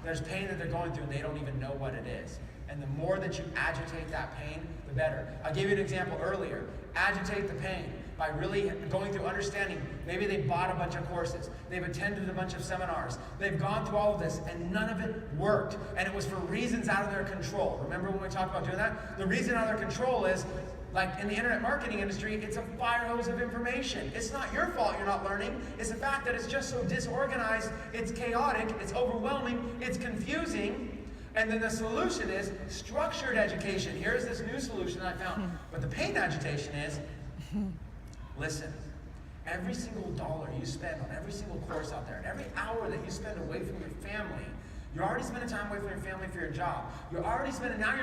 Speaker 1: There's pain that they're going through and they don't even know what it is. And the more that you agitate that pain, the better. I gave you an example earlier. Agitate the pain by really going through understanding. Maybe they bought a bunch of courses. They've attended a bunch of seminars. They've gone through all of this, and none of it worked. And it was for reasons out of their control. Remember when we talked about doing that? The reason out of their control is, like in the internet marketing industry, it's a fire hose of information. It's not your fault you're not learning. It's the fact that it's just so disorganized, it's chaotic, it's overwhelming, it's confusing. And then the solution is structured education. Here's this new solution I found. But the pain agitation is, listen, every single dollar you spend on every single course out there, and every hour that you spend away from your family, you're already spending time away from your family for your job. Now you're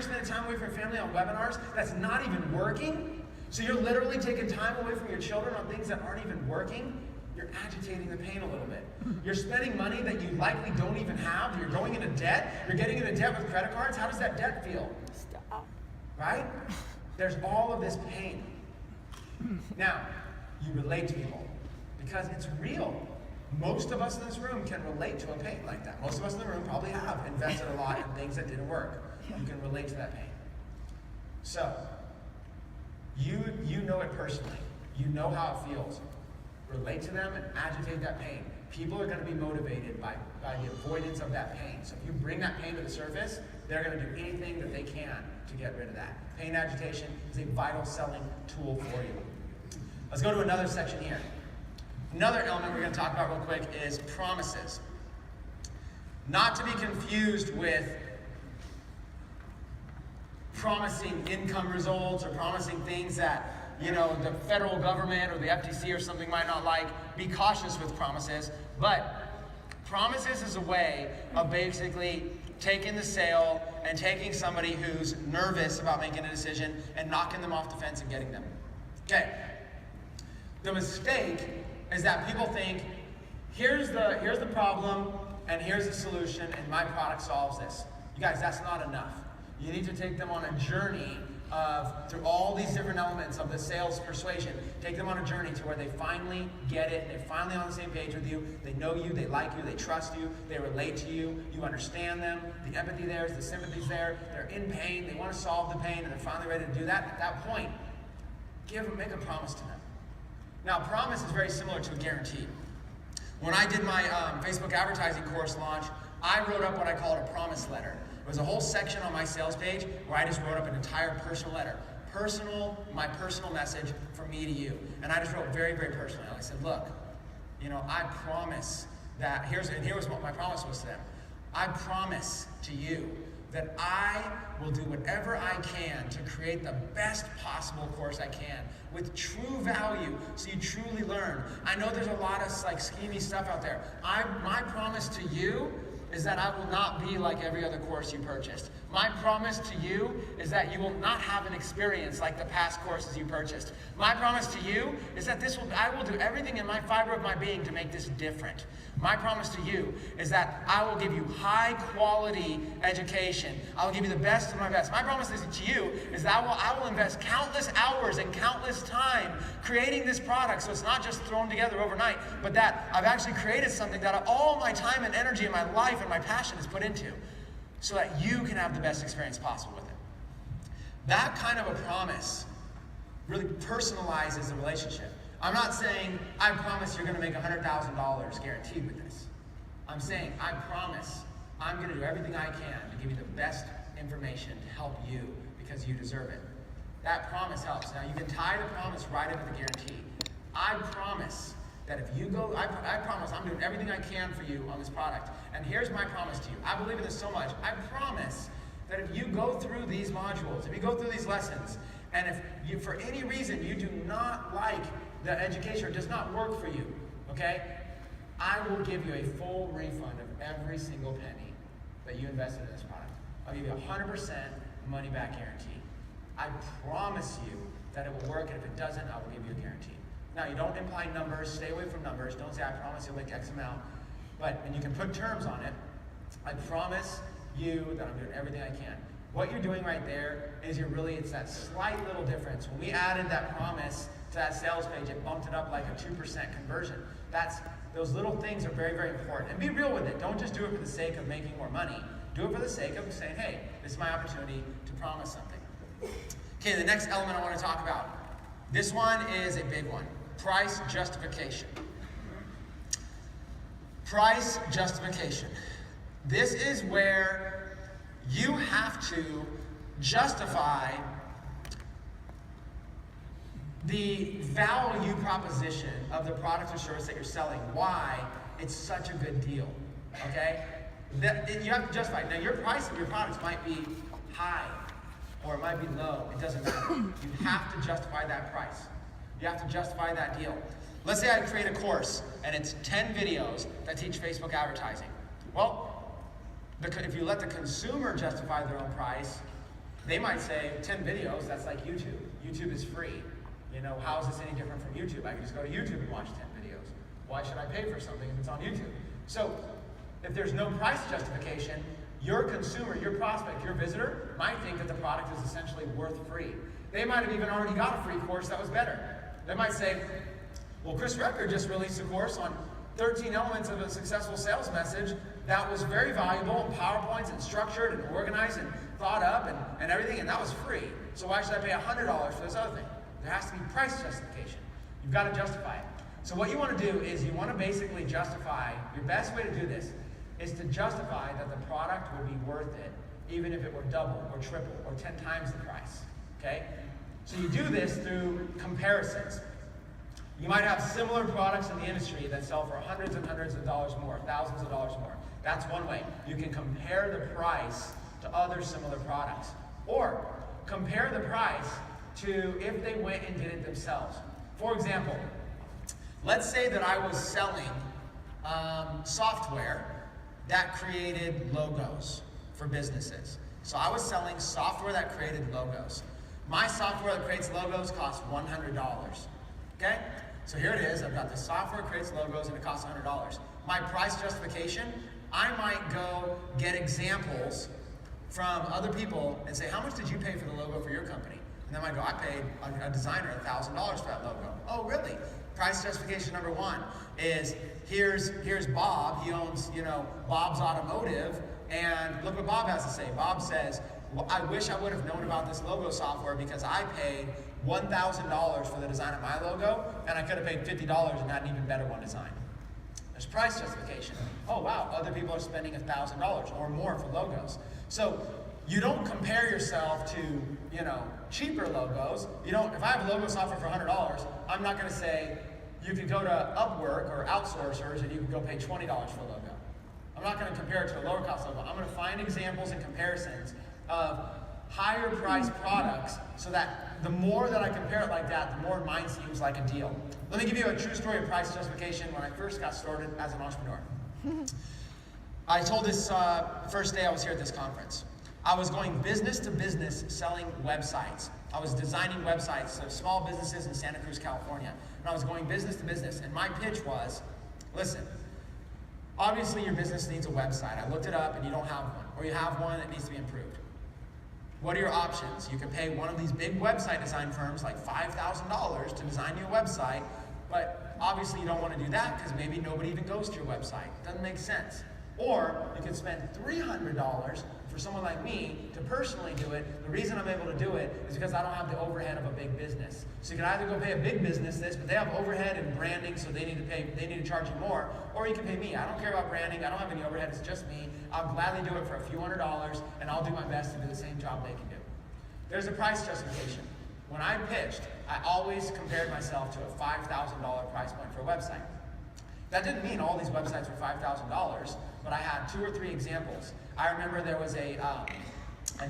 Speaker 1: spending time away from your family on webinars that's not even working. So you're literally taking time away from your children on things that aren't even working. You're agitating the pain a little bit. You're spending money that you likely don't even have. You're going into debt. You're getting into debt with credit cards. How does that debt feel?
Speaker 2: Stop.
Speaker 1: Right? There's all of this pain. Now, you relate to people because it's real. Most of us in this room can relate to a pain like that. Most of us in the room probably have invested a lot in things that didn't work. You can relate to that pain. So, you know it personally. You know how it feels. Relate to them and agitate that pain. People are going to be motivated by the avoidance of that pain. So if you bring that pain to the surface, they're going to do anything that they can to get rid of that. Pain agitation is a vital selling tool for you. Let's go to another section here. Another element we're going to talk about real quick is promises. Not to be confused with promising income results or promising things that the federal government or the FTC or something might not like. Be cautious with promises. But promises is a way of basically taking the sale and taking somebody who's nervous about making a decision and knocking them off the fence and getting them. Okay. The mistake is that people think, here's the problem, and here's the solution, and my product solves this. You guys, that's not enough. You need to take them on a journey through all these different elements of the sales persuasion. Take them on a journey to where they finally get it, they're finally on the same page with you, they know you, they like you, they trust you, they relate to you, you understand them, the empathy there is, the sympathy's there, they're in pain, they want to solve the pain, and they're finally ready to do that. At that point, make a promise to them. Now, promise is very similar to a guarantee. When I did my Facebook advertising course launch, I wrote up what I called a promise letter. There was a whole section on my sales page where I just wrote up an entire personal letter. My personal message from me to you. And I just wrote very, very personally. I said, look, I promise that, here was what my promise was to them. I promise to you that I will do whatever I can to create the best possible course I can with true value so you truly learn. I know there's a lot of schemy stuff out there. My promise to you is that I will not be like every other course you purchased. My promise to you is that you will not have an experience like the past courses you purchased. My promise to you is that I will do everything in my fiber of my being to make this different. My promise to you is that I will give you high quality education. I will give you the best of my best. My promise to you is that I will invest countless hours and countless time creating this product, so it's not just thrown together overnight, but that I've actually created something that all my time and energy and my life and my passion is put into, so that you can have the best experience possible with it. That kind of a promise really personalizes the relationship. I'm not saying, I promise you're going to make $100,000 guaranteed with this. I'm saying, I promise I'm going to do everything I can to give you the best information to help you because you deserve it. That promise helps. Now, you can tie the promise right into the guarantee. I promise that if you go, I promise I'm doing everything I can for you on this product. And here's my promise to you. I believe in this so much. I promise that if you go through these modules, if you go through these lessons, and if you, for any reason, you do not like the education or it does not work for you, okay, I will give you a full refund of every single penny that you invested in this product. I'll give you 100% money back guarantee. I promise you that it will work, and if it doesn't, I will give you a guarantee. Now, you don't imply numbers, stay away from numbers, don't say I promise you'll make X amount, and you can put terms on it. I promise you that I'm doing everything I can. What you're doing right there is it's that slight little difference. When we added that promise to that sales page, it bumped it up like a 2% conversion. Those little things are very, very important. And be real with it. Don't just do it for the sake of making more money. Do it for the sake of saying, hey, this is my opportunity to promise something. Okay, the next element I want to talk about. This one is a big one. Price justification. Price justification. This is where you have to justify the value proposition of the product or service that you're selling, why it's such a good deal, okay? You have to justify it. Now, your price of your products might be high or it might be low. It doesn't matter. You have to justify that price. You have to justify that deal. Let's say I create a course and it's 10 videos that teach Facebook advertising. Well, if you let the consumer justify their own price, they might say 10 videos, that's like YouTube. YouTube is free. How is this any different from YouTube? I can just go to YouTube and watch 10 videos. Why should I pay for something if it's on YouTube? So, if there's no price justification, your consumer, your prospect, your visitor might think that the product is essentially worth free. They might have even already got a free course that was better. They might say, well, Chris Recker just released a course on 13 elements of a successful sales message that was very valuable, and PowerPoints and structured and organized and thought up and everything, and that was free. So why should I pay $100 for this other thing? There has to be price justification. You've got to justify it. So what you want to do is you want to basically justify, your best way to do this is to justify that the product will be worth it, even if it were double or triple or 10 times the price, okay? So you do this through comparisons. You might have similar products in the industry that sell for hundreds and hundreds of dollars more, thousands of dollars more. That's one way. You can compare the price to other similar products. Or compare the price to if they went and did it themselves. For example, let's say that I was selling software that created logos for businesses. So I was selling software that created logos. My software that creates logos costs $100. Okay? So here it is. I've got the software that creates logos and it costs $100. My price justification I might go get examples from other people and say, how much did you pay for the logo for your company? And then I go, I paid a designer $1,000 for that logo. Oh, really? Price justification number one is, here's Bob. He owns, Bob's Automotive, and look what Bob has to say. Bob says, well, I wish I would have known about this logo software because I paid $1,000 for the design of my logo, and I could have paid $50 and had an even better one designed. There's price justification. Oh wow, other people are spending $1,000 or more for logos. So you don't compare yourself to, cheaper logos. You don't. If I have a logo software for $100, I'm not going to say you can go to Upwork or outsourcers and you can go pay $20 for a logo. I'm not going to compare it to a lower cost logo. I'm going to find examples and comparisons of higher priced products so that the more that I compare it like that, the more mine seems like a deal. Let me give you a true story of price justification when I first got started as an entrepreneur. I told this first day I was here at this conference. I was going business to business selling websites. I was designing websites of small businesses in Santa Cruz, California. And I was going business to business. And my pitch was, listen, obviously your business needs a website. I looked it up and you don't have one. Or you have one that needs to be improved. What are your options? You can pay one of these big website design firms like $5,000 to design you a website, but obviously you don't want to do that because maybe nobody even goes to your website. It doesn't make sense. Or you could spend $300 for someone like me to personally do it. The reason I'm able to do it is because I don't have the overhead of a big business. So you can either go pay a big business this, but they have overhead and branding, so they need to charge you more, or you can pay me. I don't care about branding, I don't have any overhead, it's just me. I'll gladly do it for a few $100s, and I'll do my best to do the same job they can do. There's a price justification. When I pitched, I always compared myself to a $5,000 price point for a website. That didn't mean all these websites were $5,000, but I had 2 or 3 examples. I remember there was a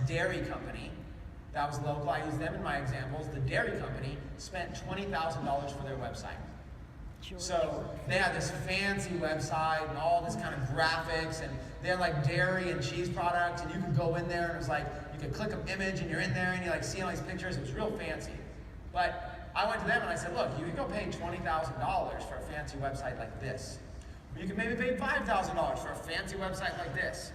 Speaker 1: dairy company that was local. I used them in my examples. The dairy company spent $20,000 for their website. So they had this fancy website and all this kind of graphics, and they had like dairy and cheese products, and you could go in there and it was like, you could click an image and you're in there and you like see all these pictures. It was real fancy. But I went to them and I said, look, you can go pay $20,000 for a fancy website like this. Or you can maybe pay $5,000 for a fancy website like this.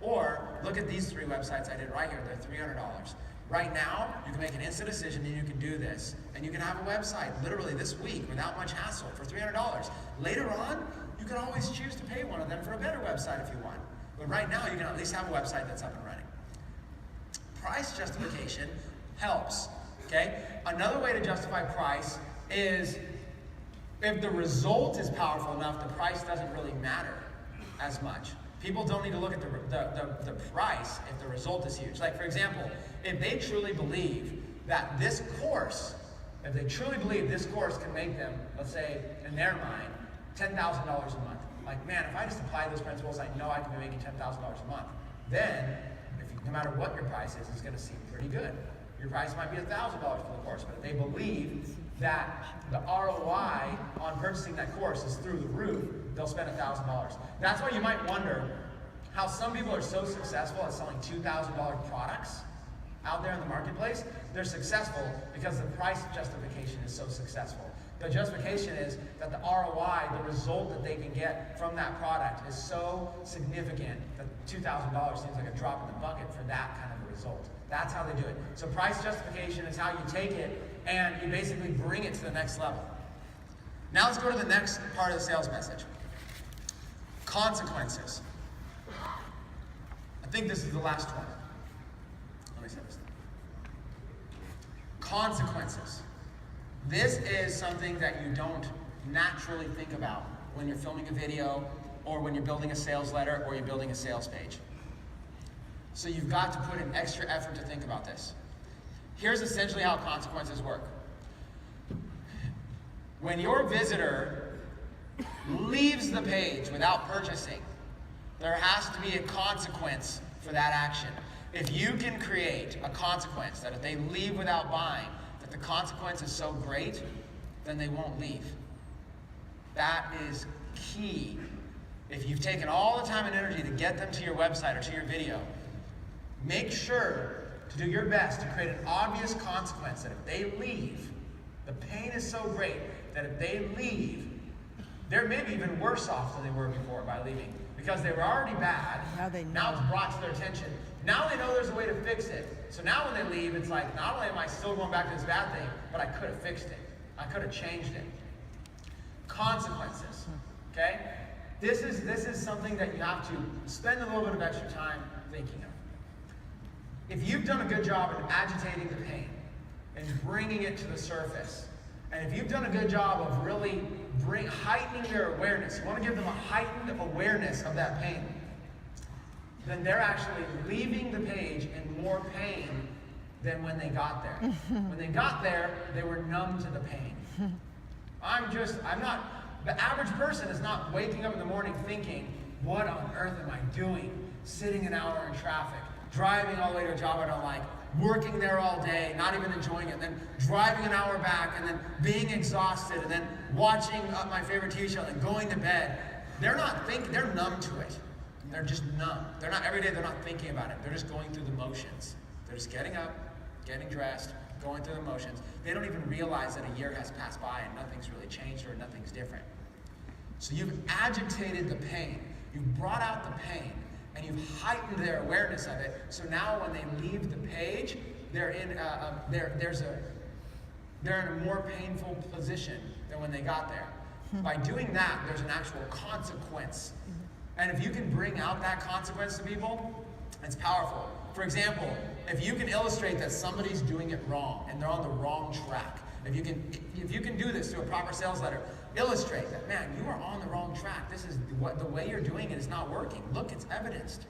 Speaker 1: Or look at these 3 websites I did right here. They're $300. Right now, you can make an instant decision and you can do this. And you can have a website literally this week without much hassle for $300. Later on, you can always choose to pay one of them for a better website if you want. But right now, you can at least have a website that's up and running. Price justification helps. Okay? Another way to justify price is if the result is powerful enough, the price doesn't really matter as much. People don't need to look at the price if the result is huge. Like for example, if they truly believe that this course, can make them, let's say in their mind, $10,000 a month. Like man, if I just apply those principles, I know I can be making $10,000 a month. Then, no matter what your price is, it's going to seem pretty good. Your price might be $1,000 for the course, but if they believe that the ROI on purchasing that course is through the roof, they'll spend $1,000. That's why you might wonder how some people are so successful at selling $2,000 products out there in the marketplace. They're successful because the price justification is so successful. The justification is that the ROI, the result that they can get from that product is so significant that $2,000 seems like a drop in the bucket for that kind of a result. That's how they do it. So price justification is how you take it and you basically bring it to the next level. Now let's go to the next part of the sales message. Consequences. I think this is the last one. Let me say this. Consequences. This is something that you don't naturally think about when you're filming a video or when you're building a sales letter or you're building a sales page. So you've got to put in extra effort to think about this. Here's essentially how consequences work. When your visitor leaves the page without purchasing, there has to be a consequence for that action. If you can create a consequence that if they leave without buying, that the consequence is so great, then they won't leave. That is key. If you've taken all the time and energy to get them to your website or to your video, make sure to do your best to create an obvious consequence that if they leave, the pain is so great that if they leave, they're maybe even worse off than they were before by leaving, because they were already bad. Now it's brought to their attention. Now they know there's a way to fix it. So now when they leave, it's like, not only am I still going back to this bad thing, but I could have fixed it. I could have changed it. Consequences, okay? This is something that you have to spend a little bit of extra time thinking of. If you've done a good job in agitating the pain and bringing it to the surface, and if you've done a good job of really heightening their awareness, you want to give them a heightened awareness of that pain, then they're actually leaving the page in more pain than when they got there. When they got there, they were numb to the pain. The average person is not waking up in the morning thinking, what on earth am I doing? Sitting an hour in traffic, driving all the way to a job I don't like, working there all day, not even enjoying it, then driving an hour back, and then being exhausted, and then watching my favorite TV show, and then going to bed. They're not thinking, they're numb to it. They're just numb. They're not, every day they're not thinking about it. They're just going through the motions. They're just getting up, getting dressed, going through the motions. They don't even realize that a year has passed by and nothing's really changed or nothing's different. So you've agitated the pain. You've brought out the pain, and you've heightened their awareness of it. So now when they leave the page, they're in a more painful position than when they got there. By doing that, there's an actual consequence. And if you can bring out that consequence to people, it's powerful. For example, if you can illustrate that somebody's doing it wrong and they're on the wrong track, if you can do this through a proper sales letter, illustrate that, man, you are on the wrong track. This is what the way you're doing it is not working. Look, it's evidenced.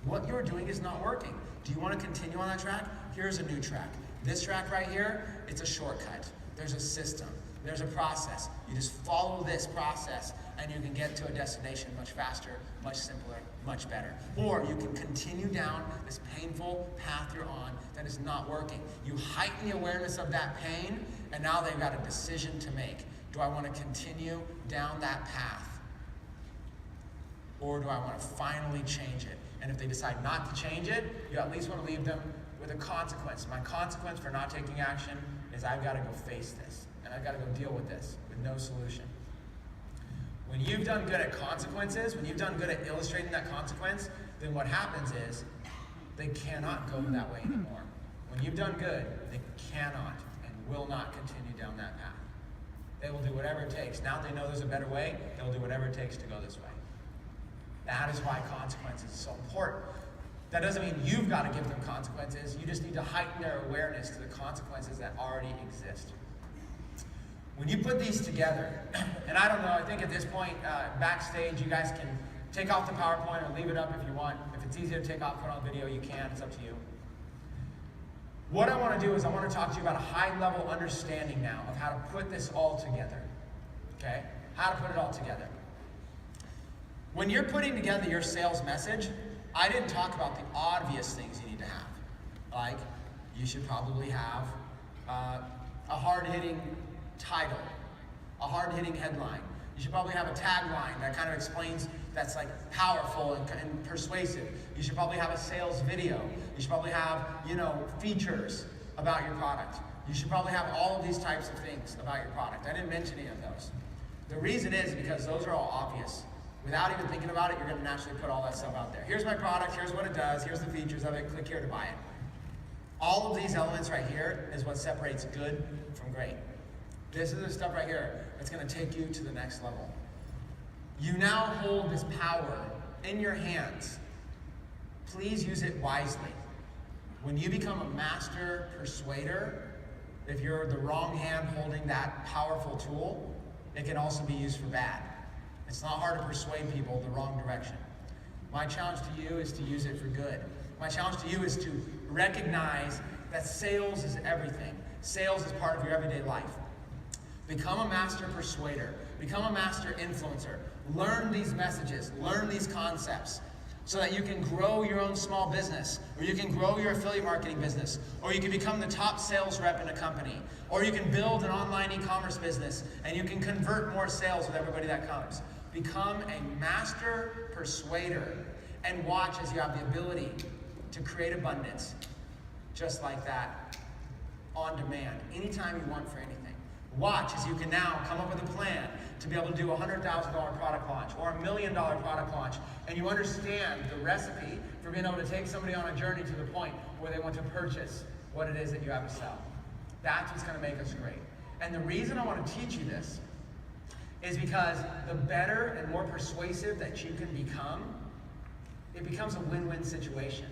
Speaker 1: What you're doing is not working. Do you want to continue on that track? Here's a new track. This track right here, it's a shortcut. There's a system. There's a process. You just follow this process and you can get to a destination much faster, much simpler, much better. Or you can continue down this painful path you're on that is not working. You heighten the awareness of that pain, and now they've got a decision to make. Do I want to continue down that path? Or do I want to finally change it? And if they decide not to change it, you at least want to leave them with a consequence. My consequence for not taking action is I've got to go face this. And I've got to go deal with this with no solution. When you've done good at consequences, when you've done good at illustrating that consequence, then what happens is they cannot go that way anymore. When you've done good, they cannot and will not continue down that path. They will do whatever it takes. Now that they know there's a better way, they'll do whatever it takes to go this way. That is why consequences is so important. That doesn't mean you've got to give them consequences. You just need to heighten their awareness to the consequences that already exist. When you put these together, and I don't know, I think at this point, backstage, you guys can take off the PowerPoint or leave it up if you want. If it's easier to take off, put on video, you can. It's up to you. What I want to do is I want to talk to you about a high-level understanding now of how to put this all together. Okay? How to put it all together. When you're putting together your sales message, I didn't talk about the obvious things you need to have. Like, you should probably have a hard-hitting title, a hard-hitting headline. You should probably have a tagline that kind of explains, that's like powerful and persuasive. You should probably have a sales video. You should probably have, features about your product. You should probably have all of these types of things about your product. I didn't mention any of those. The reason is because those are all obvious. Without even thinking about it, you're going to naturally put all that stuff out there. Here's my product, here's what it does, here's the features of it, click here to buy it. All of these elements right here is what separates good from great. This is the stuff right here that's going to take you to the next level. You now hold this power in your hands. Please use it wisely. When you become a master persuader, if you're the wrong hand holding that powerful tool, it can also be used for bad. It's not hard to persuade people the wrong direction. My challenge to you is to use it for good. My challenge to you is to recognize that sales is everything. Sales is part of your everyday life. Become a master persuader. Become a master influencer. Learn these messages. Learn these concepts so that you can grow your own small business, or you can grow your affiliate marketing business, or you can become the top sales rep in a company, or you can build an online e-commerce business and you can convert more sales with everybody that comes. Become a master persuader and watch as you have the ability to create abundance just like that on demand, anytime you want for anything. Watch as you can now come up with a plan to be able to do a $100,000 product launch or $1 million product launch, and you understand the recipe for being able to take somebody on a journey to the point where they want to purchase what it is that you have to sell. That's what's going to make us great. And the reason I want to teach you this is because the better and more persuasive that you can become, it becomes a win-win situation.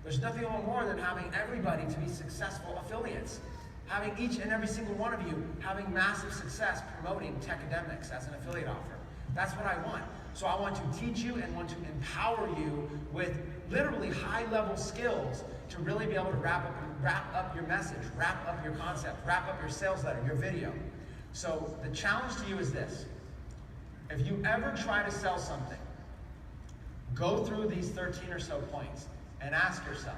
Speaker 1: There's nothing more than having everybody to be successful affiliates. Having each and every single one of you having massive success promoting Techademics as an affiliate offer. That's what I want. So I want to teach you and want to empower you with literally high-level skills to really be able to wrap up your message, wrap up your concept, wrap up your sales letter, your video. So the challenge to you is this. If you ever try to sell something, go through these 13 or so points and ask yourself,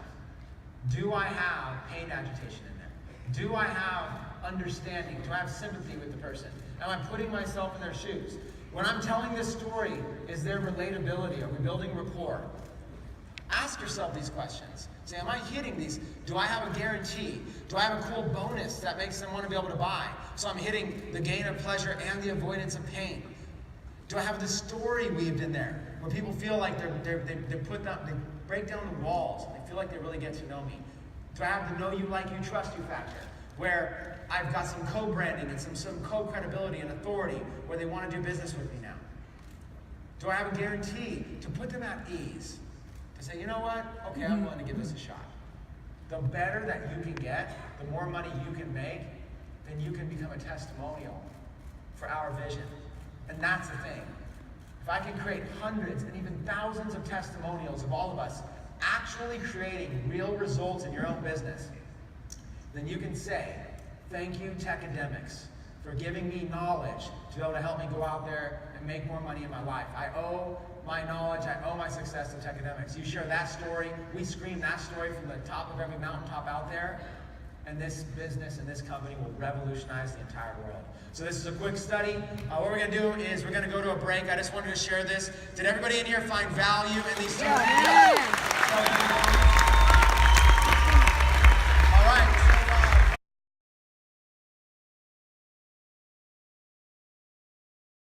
Speaker 1: do I have pain agitation in there? Do I have understanding? Do I have sympathy with the person? Am I putting myself in their shoes? When I'm telling this story, is there relatability? Are we building rapport? Ask yourself these questions. Say, am I hitting these? Do I have a guarantee? Do I have a cool bonus that makes them want to be able to buy? So I'm hitting the gain of pleasure and the avoidance of pain. Do I have the story weaved in there where people feel like they break down the walls and they feel like they really get to know me? Do I have the know you, like you, trust you factor where I've got some co-branding and some co-credibility and authority where they want to do business with me now? Do I have a guarantee to put them at ease? To say, you know what? Okay, I'm willing to give this a shot. The better that you can get, the more money you can make, then you can become a testimonial for our vision. And that's the thing. If I can create hundreds and even thousands of testimonials of all of us actually creating real results in your own business, then you can say, thank you, Techademics, for giving me knowledge to be able to help me go out there and make more money in my life. I owe my knowledge, I owe my success to Techademics. You share that story, we scream that story from the top of every mountaintop out there, and this business and this company will revolutionize the entire world. So this is a quick study. What we're going to do is we're going to go to a break. I just wanted to share this. Did everybody in here find value in these two?
Speaker 2: Yeah.